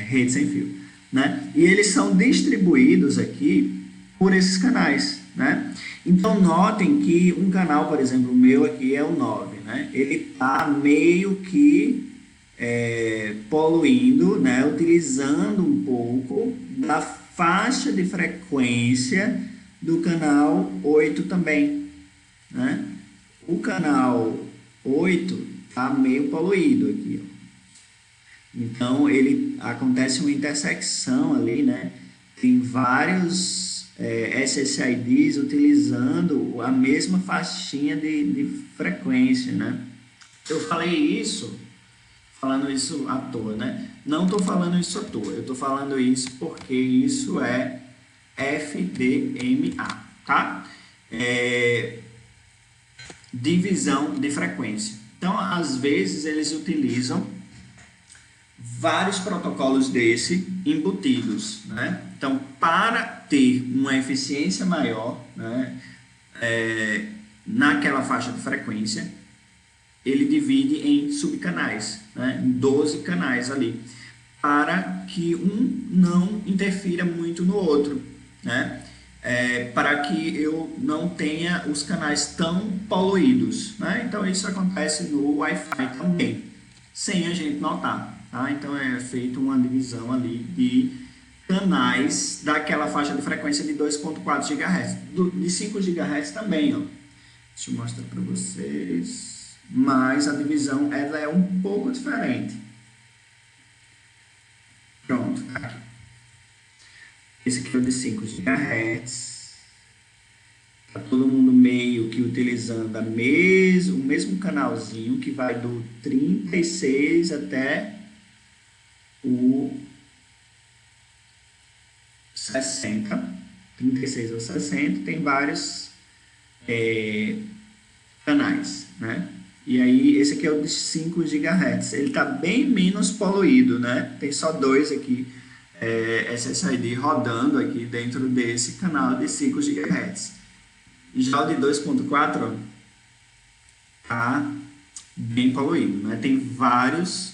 S1: rede sem fio, né? E eles são distribuídos aqui por esses canais, né? Então notem que um canal, por exemplo, o meu aqui é o 9, né? Ele está meio que poluindo, né? Utilizando um pouco da faixa de frequência do canal 8 também, né? O canal 8 está meio poluído aqui, ó. Então, acontece uma intersecção ali, né? Tem vários SSIDs utilizando a mesma faixinha de frequência, né? Eu falei isso, falando isso à toa, né? Não estou falando isso à toa, eu estou falando isso porque isso é FDMA, tá? Divisão de frequência. Então, às vezes, eles utilizam vários protocolos desse embutidos, né? Então, para ter uma eficiência maior, né, naquela faixa de frequência, ele divide em subcanais, né, em 12 canais ali, para que um não interfira muito no outro, né? Para que eu não tenha os canais tão poluídos, né? Então, isso acontece no Wi-Fi também, sem a gente notar, tá? Então, é feita uma divisão ali de canais daquela faixa de frequência de 2.4 GHz, de 5 GHz também, ó. Deixa eu mostrar para vocês, mas a divisão ela é um pouco diferente. Pronto, tá aqui. Esse aqui é o de 5 GHz. Tá todo mundo meio que utilizando o mesmo canalzinho que vai do 36 até o 60. 36 ou 60, tem vários canais, né? E aí, esse aqui é o de 5 GHz. Ele está bem menos poluído, né? Tem só dois aqui. SSID rodando aqui dentro desse canal de 5 GHz. Já o de 2.4 está bem poluído, né? Tem vários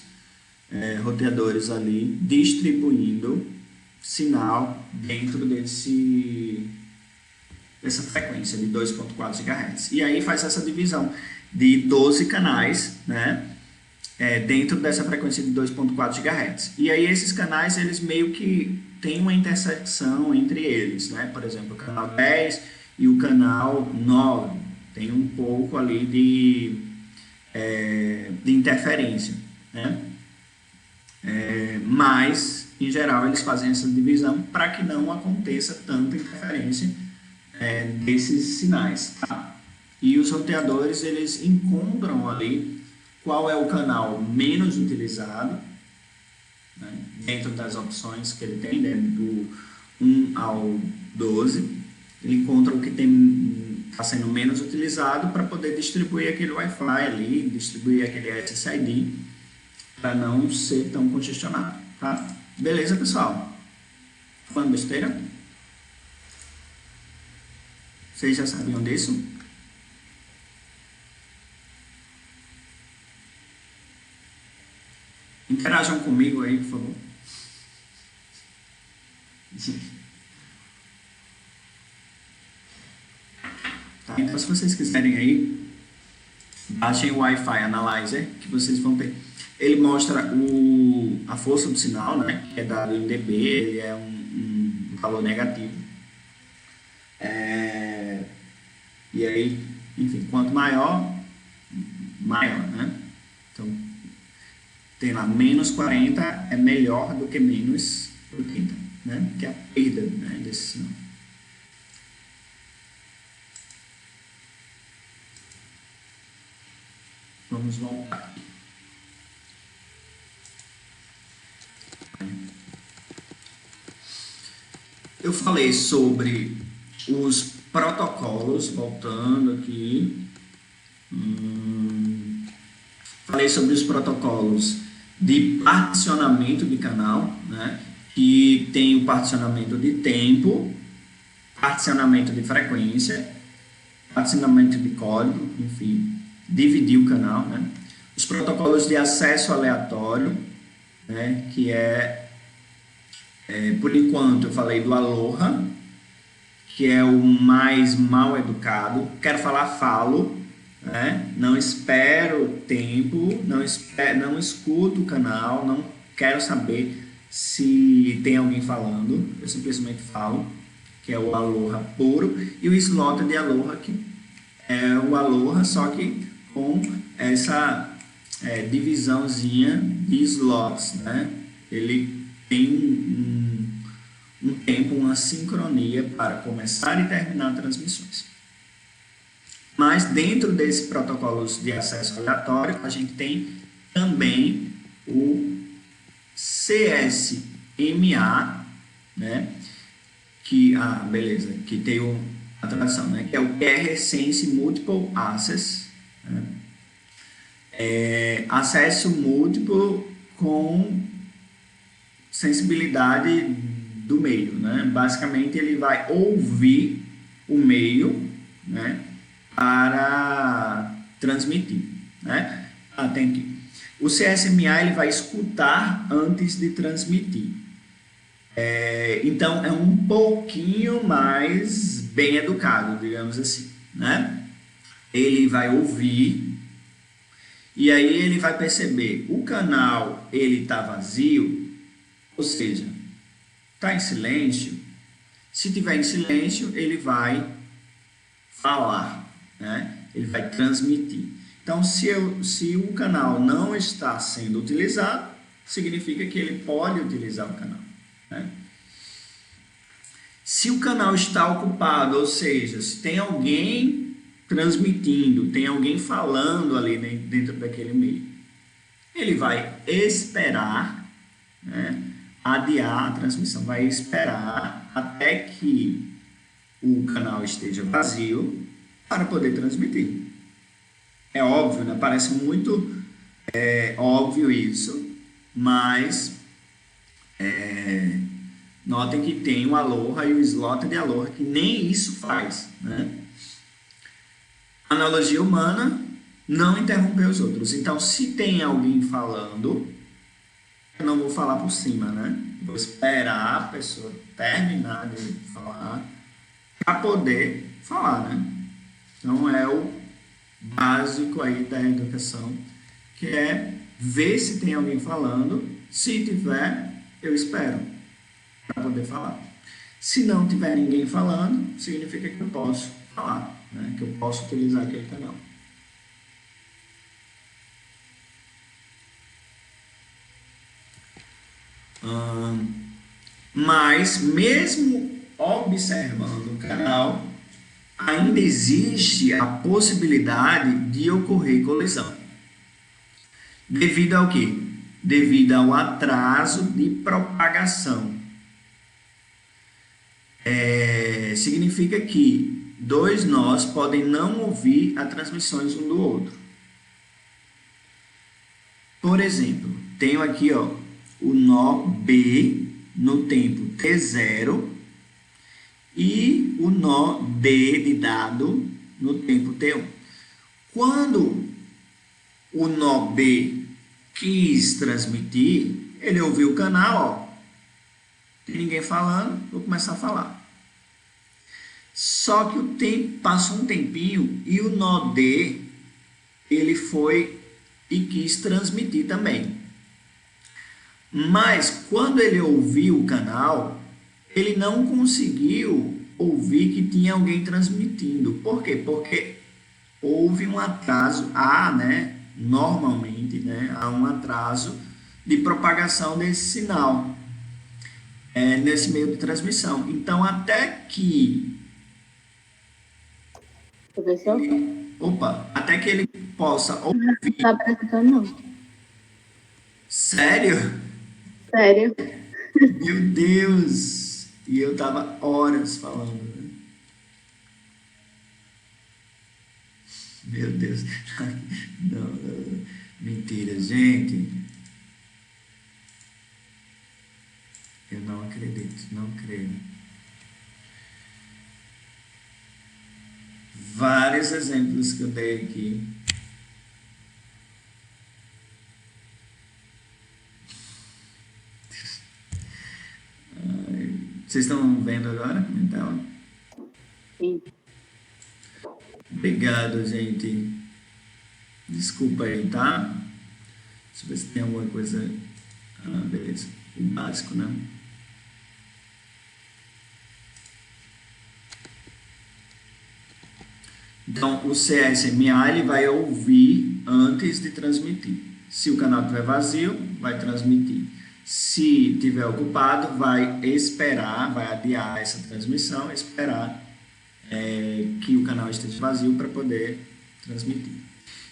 S1: roteadores ali distribuindo sinal dentro dessa frequência de 2.4 GHz. E aí faz essa divisão de 12 canais, né? Dentro dessa frequência de 2.4 GHz. E aí esses canais, eles meio que têm uma intersecção entre eles, né? Por exemplo, o canal 10 e o canal 9 tem um pouco ali de interferência, né? Mas, em geral, eles fazem essa divisão para que não aconteça tanta interferência desses sinais, tá? E os roteadores, eles encontram ali qual é o canal menos utilizado, né, dentro das opções que ele tem, né, do 1 ao 12, ele encontra o que está sendo menos utilizado para poder distribuir aquele Wi-Fi ali, distribuir aquele SSID, para não ser tão congestionado, tá? Beleza, pessoal? Falando besteira? Vocês já sabiam disso? Interajam comigo aí, por favor. Tá, então, se vocês quiserem aí, baixem o Wi-Fi Analyzer, que vocês vão ter. Ele mostra a força do sinal, né, que é dado em dB, ele é um valor negativo. E aí, enfim, quanto maior, né? Então, tem lá, menos 40 é melhor do que menos 80, né? Que é a perda, né, desse sinal. Vamos voltar. Eu falei sobre os protocolos, voltando aqui. Falei sobre os protocolos de particionamento de canal, né? Que tem o particionamento de tempo, particionamento de frequência, particionamento de código, enfim, dividir o canal, né? Os protocolos de acesso aleatório, né? Que por enquanto, eu falei do Aloha, que é o mais mal educado. Quero falar, falo, né? Não espero tempo, não escuto o canal, não quero saber se tem alguém falando, eu simplesmente falo, que é o Aloha puro, e o slot de Aloha, que é o Aloha, só que com essa divisãozinha de slots, né? Ele tem um tempo, uma sincronia para começar e terminar transmissões. Mas dentro desses protocolos de acesso aleatório, a gente tem também o CSMA, né? Que tem a tradução, né? Que é o Carrier Sense Multiple Access, né? Acesso múltiplo com sensibilidade do meio, né? Basicamente ele vai ouvir o meio, né? Para transmitir, né? Tem aqui. O CSMA ele vai escutar antes de transmitir. Então é um pouquinho mais bem educado, digamos assim, né? Ele vai ouvir e aí ele vai perceber o canal ele está vazio, ou seja, está em silêncio. Se tiver em silêncio, ele vai falar, né? Ele vai transmitir. Então, se o canal não está sendo utilizado, significa que ele pode utilizar o canal, né? Se o canal está ocupado, ou seja, se tem alguém transmitindo, tem alguém falando ali dentro daquele meio, ele vai esperar, né? Adiar a transmissão, vai esperar até que o canal esteja vazio para poder transmitir. É óbvio, né? Parece muito óbvio isso, mas notem que tem o Aloha e o slot de Aloha que nem isso faz, né? Analogia humana, não interromper os outros. Então, se tem alguém falando, eu não vou falar por cima, né? Vou esperar a pessoa terminar de falar para poder falar, né? Então, é o básico aí da educação, que é ver se tem alguém falando. Se tiver, eu espero para poder falar. Se não tiver ninguém falando, significa que eu posso falar, né? Que eu posso utilizar aquele canal. Mas mesmo observando o canal, ainda existe a possibilidade de ocorrer colisão. Devido ao quê? Devido ao atraso de propagação. Significa que dois nós podem não ouvir as transmissões um do outro. Por exemplo, tenho aqui o nó B no tempo T0 e o nó D de dado no tempo T1. Quando o nó B quis transmitir, ele ouviu o canal, tem ninguém falando, vou começar a falar. Só que o tempo passou um tempinho e o nó D ele foi e quis transmitir também. Mas quando ele ouviu o canal, ele não conseguiu ouvir que tinha alguém transmitindo. Por quê? Porque houve um atraso, normalmente, há um atraso de propagação desse sinal nesse meio de transmissão. Então, até que
S2: Professor?
S1: Opa, até que ele possa
S2: Não
S1: ouvir.
S2: tá apresentando, não.
S1: Sério?
S2: Sério.
S1: Meu Deus! E eu tava horas falando, né? Meu Deus. Não, não, não. Mentira, gente. Eu não acredito, não creio. Vários exemplos que eu dei aqui. Vocês estão vendo agora? Então,
S2: Sim.
S1: obrigado, gente. Desculpa aí, tá? Deixa eu ver se tem alguma coisa. Ah, beleza. O básico, né? Então, o CSMA ele vai ouvir antes de transmitir. Se o canal estiver vazio, vai transmitir. Se estiver ocupado, vai esperar, vai adiar essa transmissão, esperar que o canal esteja vazio para poder transmitir.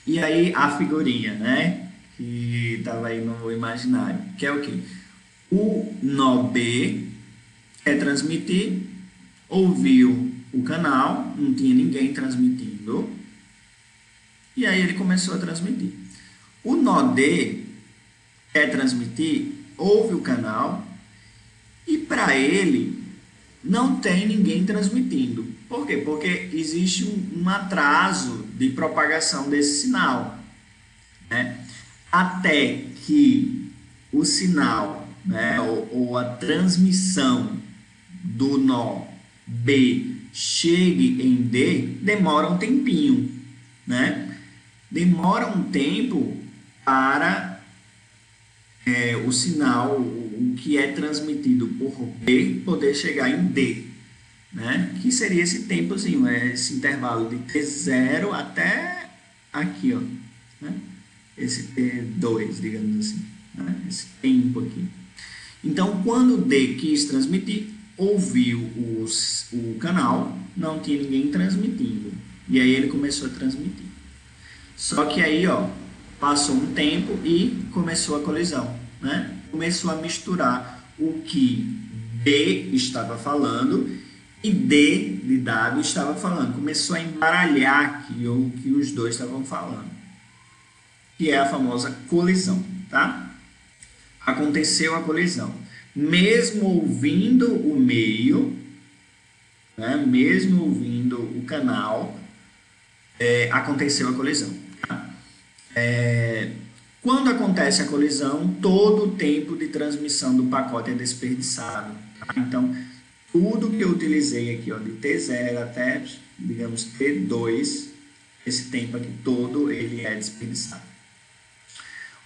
S1: E aí a figurinha, né? Que estava aí no imaginário, que é o quê? O nó B é transmitir, ouviu o canal, não tinha ninguém transmitindo, e aí ele começou a transmitir. O nó D é transmitir, ouve o canal, e para ele não tem ninguém transmitindo. Por quê? Porque existe um atraso de propagação desse sinal, né? Até que o sinal, né, ou a transmissão do nó B chegue em D, demora um tempinho, né? Demora um tempo para o sinal, o que é transmitido por B, poder chegar em D, né? Que seria esse tempozinho, esse intervalo de T0 até aqui, ó, né? Esse T2, digamos assim, né? Esse tempo aqui. Então, quando D quis transmitir, ouviu o canal, não tinha ninguém transmitindo. E aí ele começou a transmitir. Só que aí, ó, passou um tempo e começou a colisão, né? Começou a misturar o que B estava falando e D de dado estava falando. Começou a embaralhar aqui o que os dois estavam falando, que é a famosa colisão, tá? Aconteceu a colisão. Mesmo ouvindo o meio, né? Mesmo ouvindo o canal, aconteceu a colisão. Tá? Quando acontece a colisão, todo o tempo de transmissão do pacote é desperdiçado. Tá? Então, tudo que eu utilizei aqui, ó, de T0 até, digamos, T2, esse tempo aqui todo, ele é desperdiçado.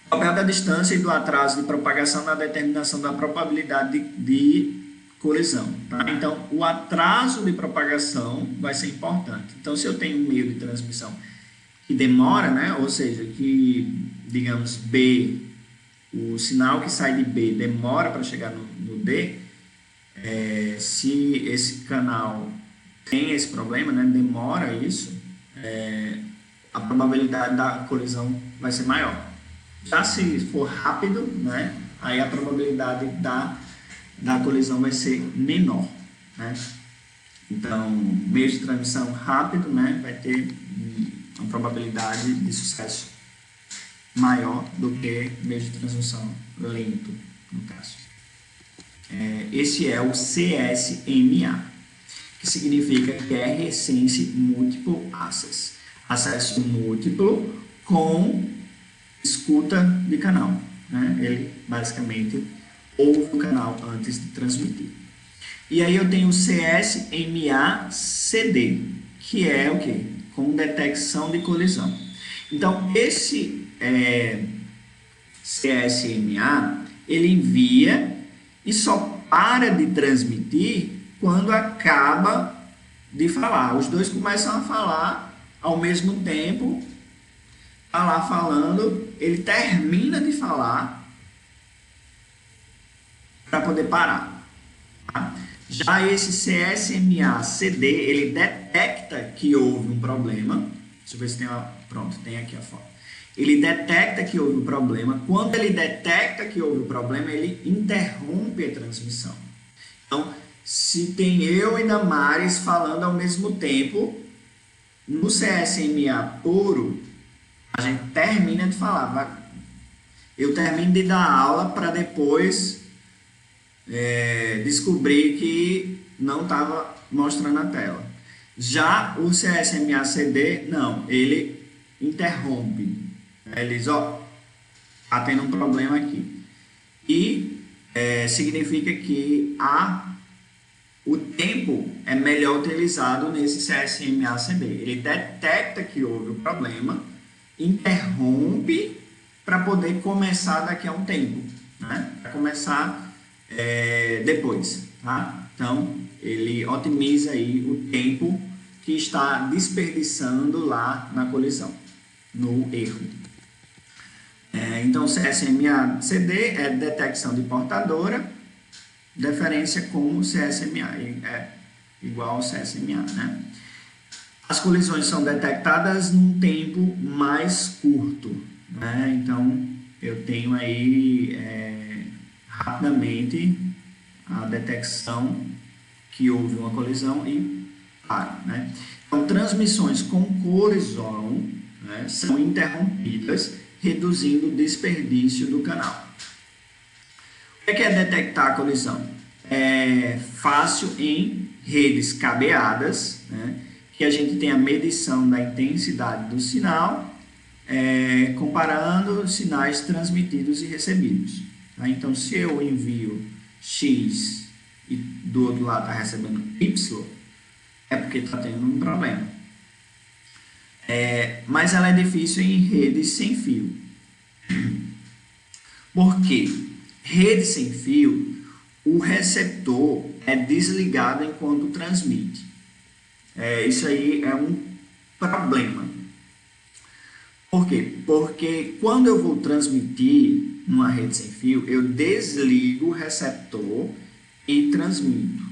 S1: O papel da distância e do atraso de propagação na determinação da probabilidade de colisão. Tá? Então, o atraso de propagação vai ser importante. Então, se eu tenho um meio de transmissão que demora, né? Ou seja, que, digamos, B, o sinal que sai de B demora para chegar no D, se esse canal tem esse problema, né? Demora isso, a probabilidade da colisão vai ser maior. Já se for rápido, né? Aí a probabilidade da colisão vai ser menor, né? Então, meio de transmissão rápido, né? Vai ter uma probabilidade de sucesso maior do que meio de transmissão lento, no caso. Esse é o CSMA, que significa que é Recense Multiple Access. Acesso múltiplo com escuta de canal. Né? Ele, basicamente, ouve o canal antes de transmitir. E aí eu tenho o CSMA-CD, que é o quê? Com detecção de colisão. Então, esse CSMA, ele envia e só para de transmitir quando acaba de falar. Os dois começam a falar ao mesmo tempo, tá lá falando, ele termina de falar para poder parar. Tá? Já esse CSMA-CD, ele detecta que houve um problema, Deixa eu ver se tem uma... Pronto, tem aqui a foto. Ele detecta que houve um problema. Quando ele detecta que houve um problema, ele interrompe a transmissão. Então, se tem eu e Damares falando ao mesmo tempo, no CSMA puro, a gente termina de falar. Eu termino de dar aula para depois descobrir que não estava mostrando a tela. Já o CSMA-CD, não, ele interrompe. Ele diz, está tendo um problema aqui. E significa que o tempo é melhor utilizado nesse CSMA-CD. Ele detecta que houve um problema, interrompe para poder começar daqui a um tempo, né? Para começar depois, tá? Então, ele otimiza aí o tempo que está desperdiçando lá na colisão, no erro. Então, CSMA-CD é detecção de portadora, deferência com o CSMA, é igual ao CSMA, né? As colisões são detectadas num tempo mais curto, né? Então, eu tenho aí rapidamente a detecção que houve uma colisão e para, né? Então, transmissões com colisão, né, são interrompidas, reduzindo o desperdício do canal. O que é detectar a colisão? É fácil em redes cabeadas, né, que a gente tem a medição da intensidade do sinal, comparando sinais transmitidos e recebidos. Tá? Então, se eu envio X e do outro lado está recebendo Y, é porque está tendo um problema. Mas ela é difícil em redes sem fio. Por quê? Rede sem fio, o receptor é desligado enquanto transmite. Isso aí é um problema. Por quê? Porque quando eu vou transmitir numa rede sem fio, eu desligo o receptor e transmito.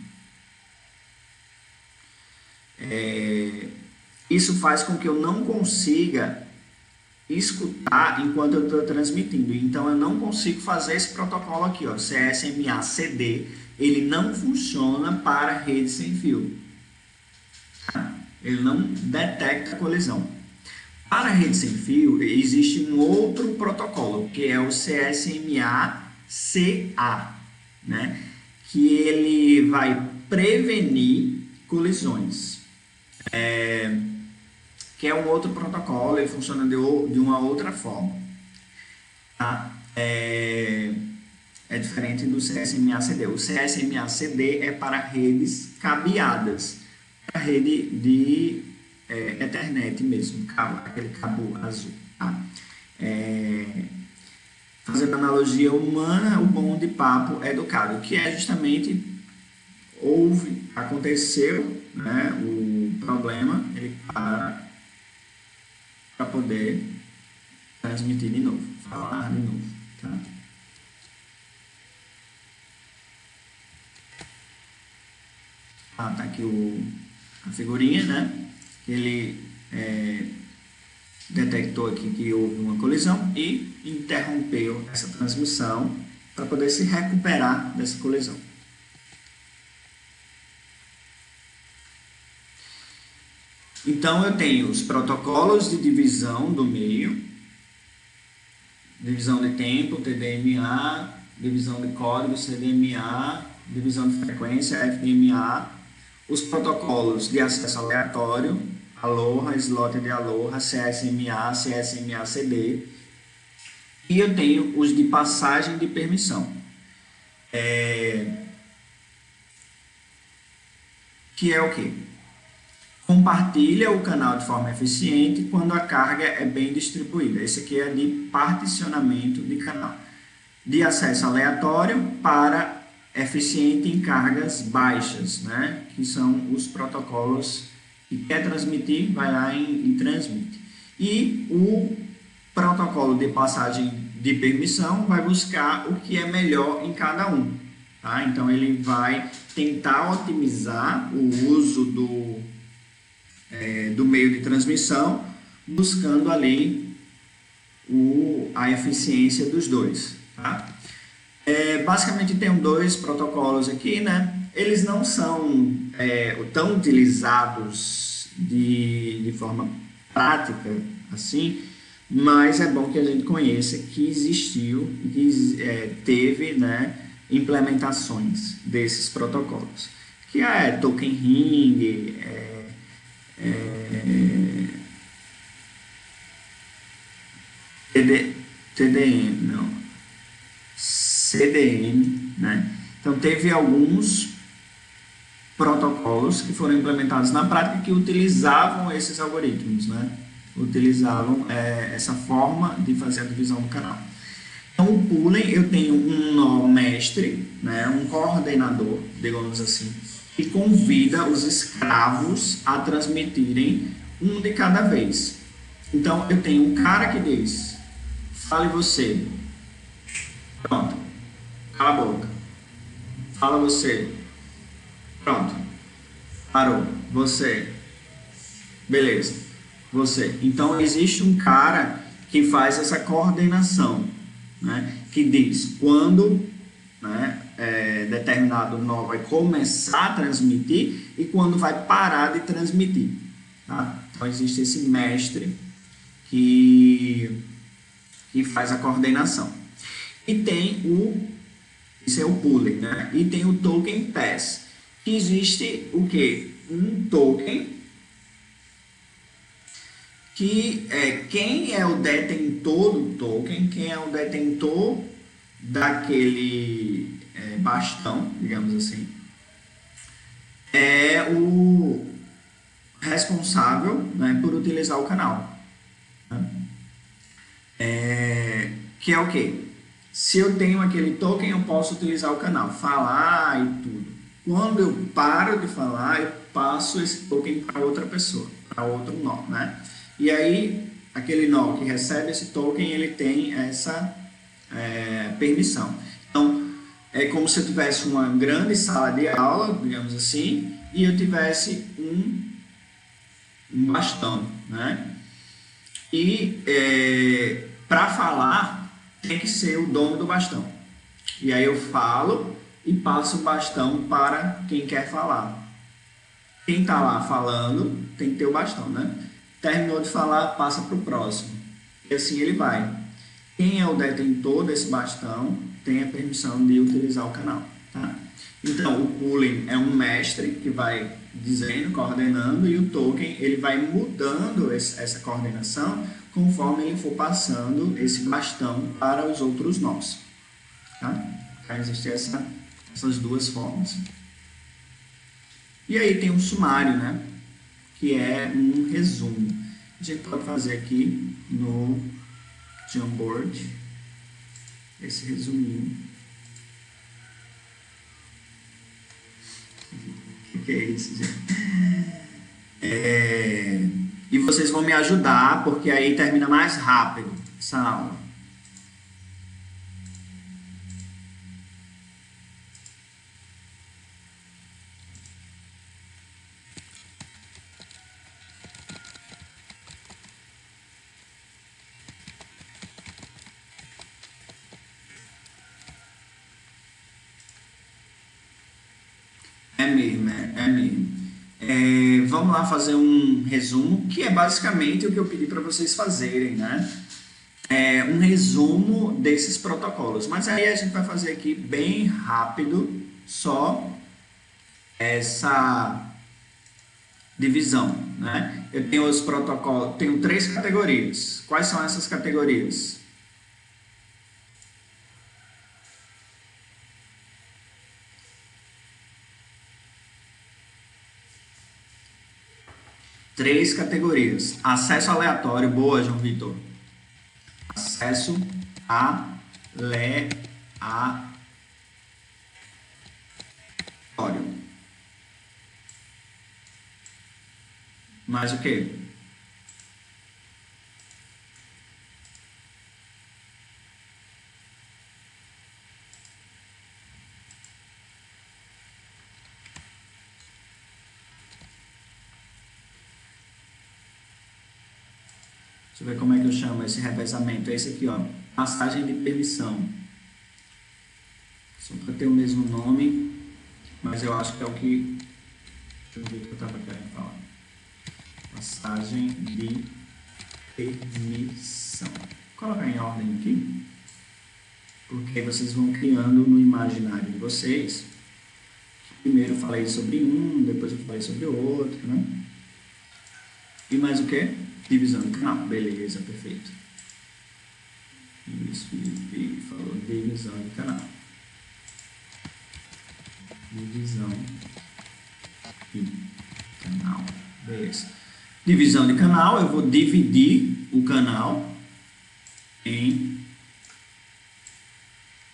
S1: Isso faz com que eu não consiga escutar enquanto eu estou transmitindo. Então, eu não consigo fazer esse protocolo aqui, ó, CSMA-CD. Ele não funciona para rede sem fio. Ele não detecta colisão. Para rede sem fio, existe um outro protocolo, que é o CSMA-CA, né? Que ele vai prevenir colisões. Que é um outro protocolo e funciona de uma outra forma. Tá? É diferente do CSMA-CD. O CSMA-CD é para redes cabeadas, para rede de Ethernet mesmo, aquele cabo azul. Tá? Fazendo analogia humana, o bom de papo educado, que é justamente aconteceu, né, o problema, ele para poder transmitir de novo, falar de novo, tá? Tá aqui a figurinha, né? Ele detectou aqui que houve uma colisão e interrompeu essa transmissão para poder se recuperar dessa colisão. Então, eu tenho os protocolos de divisão do meio, divisão de tempo, TDMA, divisão de código, CDMA, divisão de frequência, FDMA, os protocolos de acesso aleatório, Aloha, slot de Aloha, CSMA, CSMA-CD, e eu tenho os de passagem de permissão, que é o quê? Compartilha o canal de forma eficiente quando a carga é bem distribuída. Esse aqui é de particionamento de canal. De acesso aleatório para eficiente em cargas baixas, né? Que são os protocolos que quer transmitir, vai lá e transmite. E o protocolo de passagem de permissão vai buscar o que é melhor em cada um. Tá? Então, ele vai tentar otimizar o uso do meio de transmissão buscando ali a eficiência dos dois. Tá? Basicamente, tem dois protocolos aqui, né? Eles não são tão utilizados de forma prática, assim, mas é bom que a gente conheça que existiu e que teve, né, implementações desses protocolos, que é Token Ring, TD, TDM, não, CDM, né? Então teve alguns protocolos que foram implementados na prática que utilizavam esses algoritmos, né? Utilizavam essa forma de fazer a divisão do canal. Então, o pooling, eu tenho um nó mestre, né? Um coordenador, digamos assim, que convida os escravos a transmitirem um de cada vez. Então, eu tenho um cara que diz, fale você, pronto, cala a boca, fala você, pronto, parou, você, beleza, você. Então, existe um cara que faz essa coordenação, né? Que diz quando, né, determinado nó vai começar a transmitir e quando vai parar de transmitir. Tá? Então, existe esse mestre que faz a coordenação. E tem isso é o pooling, né? E tem o token pass, que existe o quê? Um token que quem é o detentor do token, quem é o detentor daquele bastão, digamos assim, é o responsável, né, por utilizar o canal. Né? Que é o quê? Se eu tenho aquele token, eu posso utilizar o canal, falar e tudo. Quando eu paro de falar, eu passo esse token para outra pessoa, para outro nó, né? E aí, aquele nó que recebe esse token, ele tem essa permissão. Então, é como se eu tivesse uma grande sala de aula, digamos assim, e eu tivesse um bastão, né? E para falar, tem que ser o dono do bastão. E aí eu falo e passo o bastão para quem quer falar. Quem está lá falando tem que ter o bastão, né? Terminou de falar, passa para o próximo. E assim ele vai. Quem é o detentor desse bastão tem a permissão de utilizar o canal. Tá? Então, o pooling é um mestre que vai dizendo, coordenando, e o token ele vai mudando essa coordenação conforme ele for passando esse bastão para os outros nós. Tá? Então, existem essas duas formas. E aí tem um sumário, né? Que é um resumo. A gente pode fazer aqui no Jamboard esse resuminho. O que é isso, gente? E vocês vão me ajudar, porque aí termina mais rápido essa aula. É mesmo, é mesmo. Vamos lá fazer um resumo, que é basicamente o que eu pedi para vocês fazerem, né? Um resumo desses protocolos. Mas aí a gente vai fazer aqui bem rápido, só essa divisão, né? Eu tenho os protocolos, tenho 3 categorias. Quais são essas categorias? Três categorias. Acesso aleatório. Boa, João Vitor. Acesso aleatório. Mais o quê?
S3: Deixa eu ver como é que eu chamo esse revezamento. É esse aqui, ó. Passagem de permissão. Só para ter o mesmo nome, mas eu acho que é o que eu estava querendo falar. Passagem de permissão. Vou colocar em ordem aqui, porque aí vocês vão criando no imaginário de vocês. Primeiro eu falei sobre um, depois eu falei sobre o outro, né? E mais o que? Divisão de canal. Beleza, perfeito. Isso, Felipe falou divisão de canal. Divisão de canal. Beleza. Divisão de canal, eu vou dividir o canal em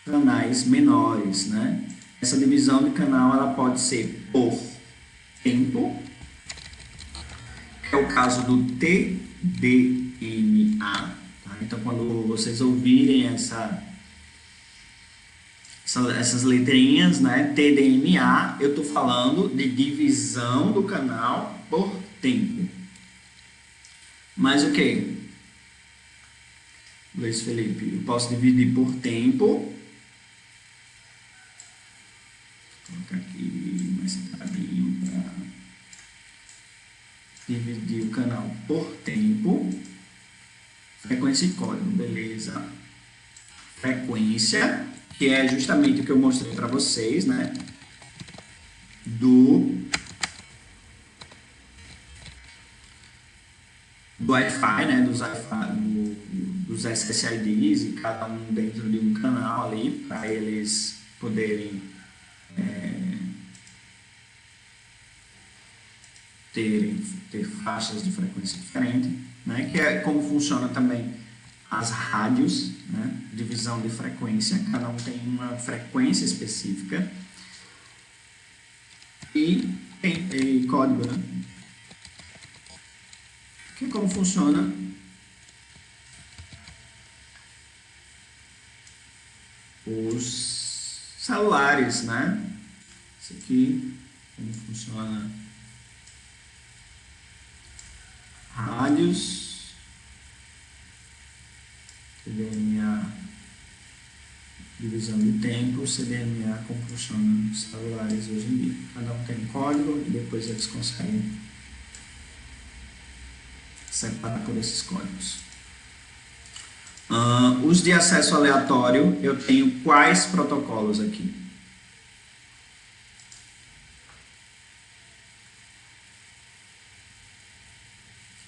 S3: canais menores, né? Essa divisão de canal ela pode ser por tempo, que é o caso do TDMA. Tá? Então, quando vocês ouvirem essas letrinhas, né, TDMA, eu estou falando de divisão do canal por tempo. Mas o que? Luiz Felipe, eu posso dividir por tempo. Vou colocar aqui mais separadinho para dividir o canal por tempo. Frequência e código, beleza. Frequência, que é justamente o que eu mostrei para vocês, né? Do Wi-Fi, né? Dos SSIDs, e cada um dentro de um canal ali, para eles poderem ter faixas de frequência diferentes, né? Que é como funciona também as rádios, né? Divisão de frequência, cada um tem uma frequência específica e tem código, né? Que é como funciona os celulares, né? Isso aqui, como funciona rádios, CDMA, divisão de tempo, CDMA, como funcionam os celulares hoje em dia. Cada um tem um código e depois eles conseguem separar por esses códigos. Os de acesso aleatório, eu tenho quais protocolos aqui?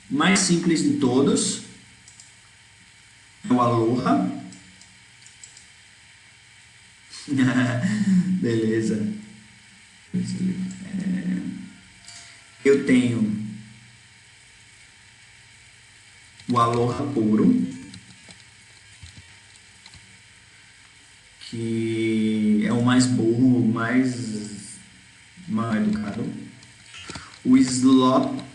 S3: Mais simples de todos é o Aloha. Beleza. Eu tenho o Aloha puro, que é o mais burro, o mais mal educado. O Slotted,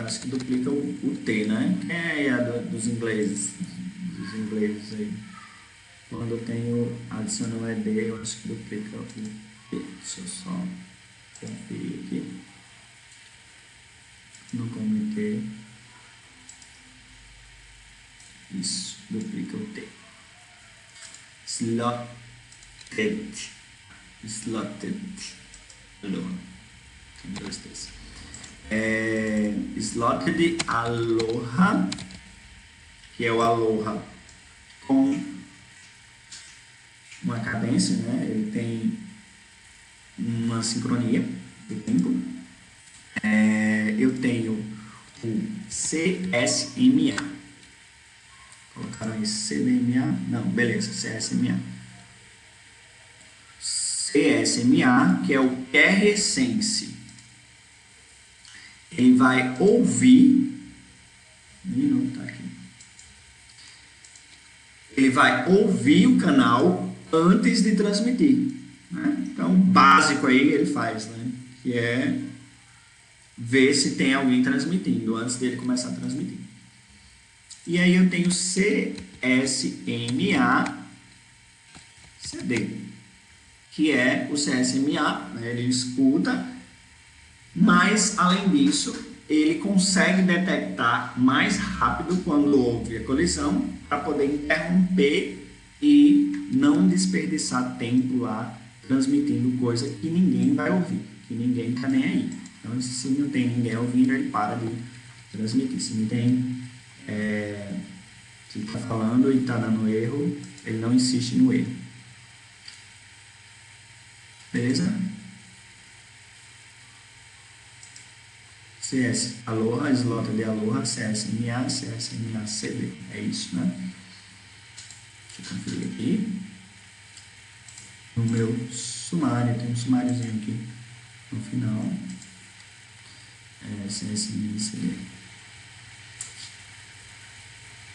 S3: acho que duplica o T, né? Quem é dos ingleses? Dos ingleses aí. Quando eu tenho adiciona o ED, eu acho que duplica o T. Deixa eu só conferir aqui no comitê. Isso, duplica o T. Slotted. Aloha. Tem dois T's. Slotted Aloha, que é o Aloha com uma cadência, né? Ele tem uma sincronia de tempo. Eu tenho o CSMA. Colocaram aí CDMA? Não, beleza, CSMA. CSMA, que é o Carrier Sense. Ele vai ouvir. Não tá aqui. Ele vai ouvir o canal antes de transmitir, né? Então, básico aí ele faz, né? Que é ver se tem alguém transmitindo antes dele começar a transmitir. E aí eu tenho CSMA CD, que é o CSMA, né? Ele escuta Mas, além disso, ele consegue detectar mais rápido quando houve a colisão para poder interromper e não desperdiçar tempo lá transmitindo coisa que ninguém vai ouvir, que ninguém está nem aí. Então, se não tem ninguém ouvindo, ele para de transmitir. Se não tem, se está falando e está dando erro, ele não insiste no erro. Beleza? CS Aloha, slot de Aloha, CSMA, CSMA CD. É isso, né? Deixa eu conferir aqui. No meu sumário, tem um sumáriozinho aqui no final. CSMA CD.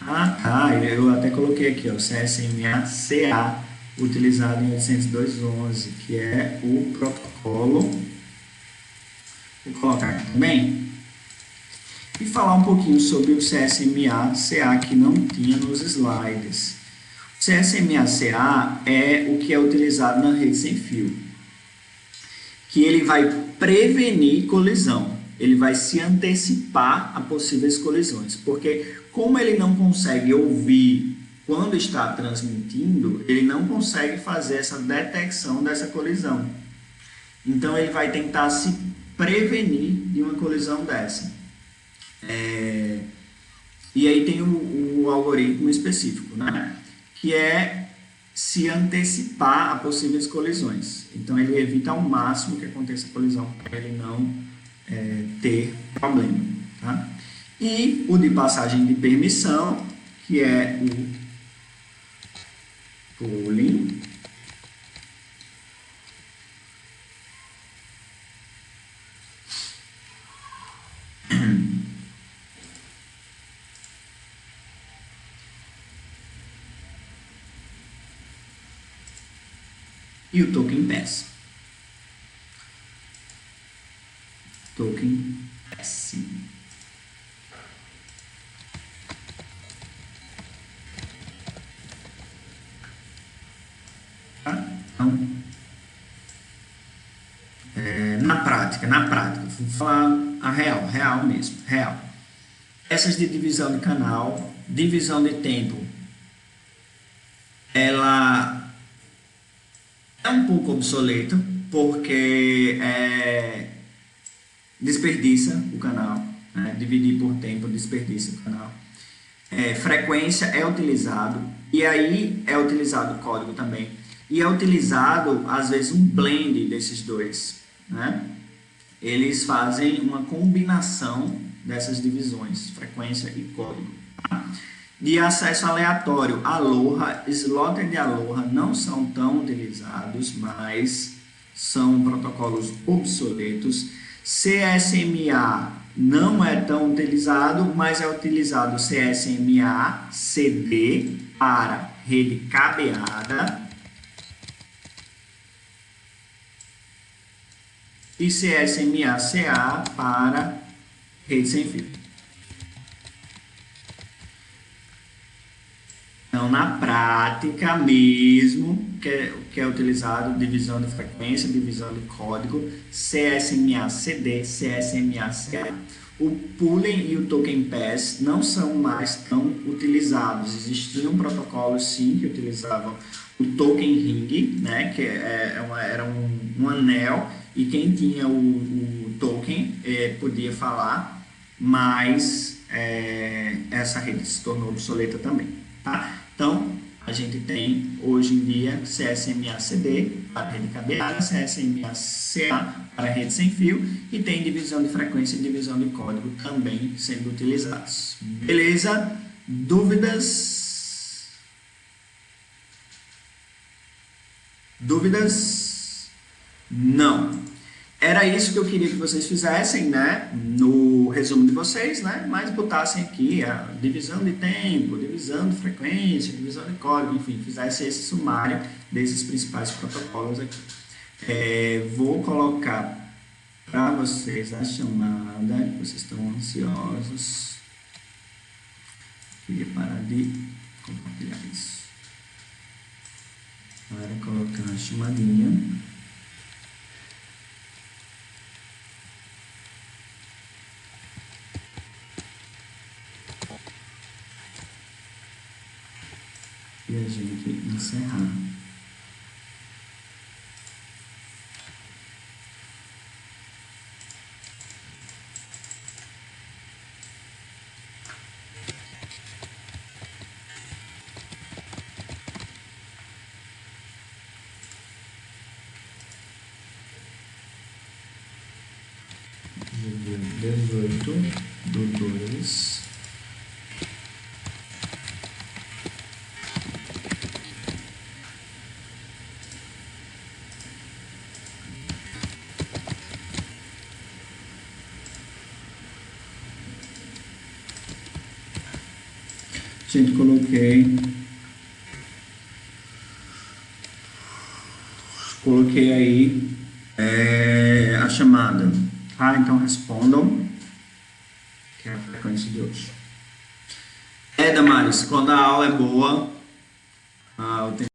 S3: Ah, tá. Eu até coloquei aqui, ó, CSMA CA, utilizado em 802.11, que é o protocolo. Vou colocar aqui também. E falar um pouquinho sobre o CSMA-CA que não tinha nos slides. O CSMA-CA é o que é utilizado na rede sem fio, que ele vai prevenir colisão, ele vai se antecipar a possíveis colisões, porque como ele não consegue ouvir quando está transmitindo, ele não consegue fazer essa detecção dessa colisão. Então ele vai tentar se prevenir de uma colisão dessa. E aí tem o algoritmo específico, né? Que é se antecipar a possíveis colisões. Então ele evita ao máximo que aconteça colisão para ele não ter problema. Tá? E o de passagem de permissão, que é o pooling. E o token pass. Token pass. Tá? Então, na prática, vou falar a real mesmo, real. Essas de divisão de canal, divisão de tempo, ela é um pouco obsoleta, porque desperdiça o canal, né? Dividir por tempo desperdiça o canal. Frequência é utilizado, e aí é utilizado o código também, e é utilizado às vezes um blend desses dois, né? Eles fazem uma combinação dessas divisões, frequência e código. De acesso aleatório, Aloha, slot de Aloha não são tão utilizados, mas são protocolos obsoletos. CSMA não é tão utilizado, mas é utilizado CSMA CD para rede cabeada e CSMA CA para rede sem fio. Então, na prática mesmo, que é utilizado divisão de frequência, divisão de código, CSMA CD, CSMA CA. O pooling e o token pass não são mais tão utilizados. Existiam protocolos, sim, que utilizavam o token ring, né, que era um anel, e quem tinha o token podia falar, mas essa rede se tornou obsoleta também. Tá? Então, a gente tem hoje em dia CSMA-CD para rede cabeada, CSMA-CA para rede sem fio, e tem divisão de frequência e divisão de código também sendo utilizados. Beleza? Dúvidas? Dúvidas? Não. Era isso que eu queria que vocês fizessem, né, no resumo de vocês, né, mas botassem aqui a divisão de tempo, divisão de frequência, divisão de código, enfim, fizessem esse sumário desses principais protocolos aqui. Vou colocar para vocês a chamada, que vocês estão ansiosos. Queria parar de compartilhar isso. Para colocar a chamadinha. que encerrar. Dia 18/2. Gente, coloquei aí a chamada, tá? Então respondam, que é a frequência de hoje. Damaris, quando a aula é boa,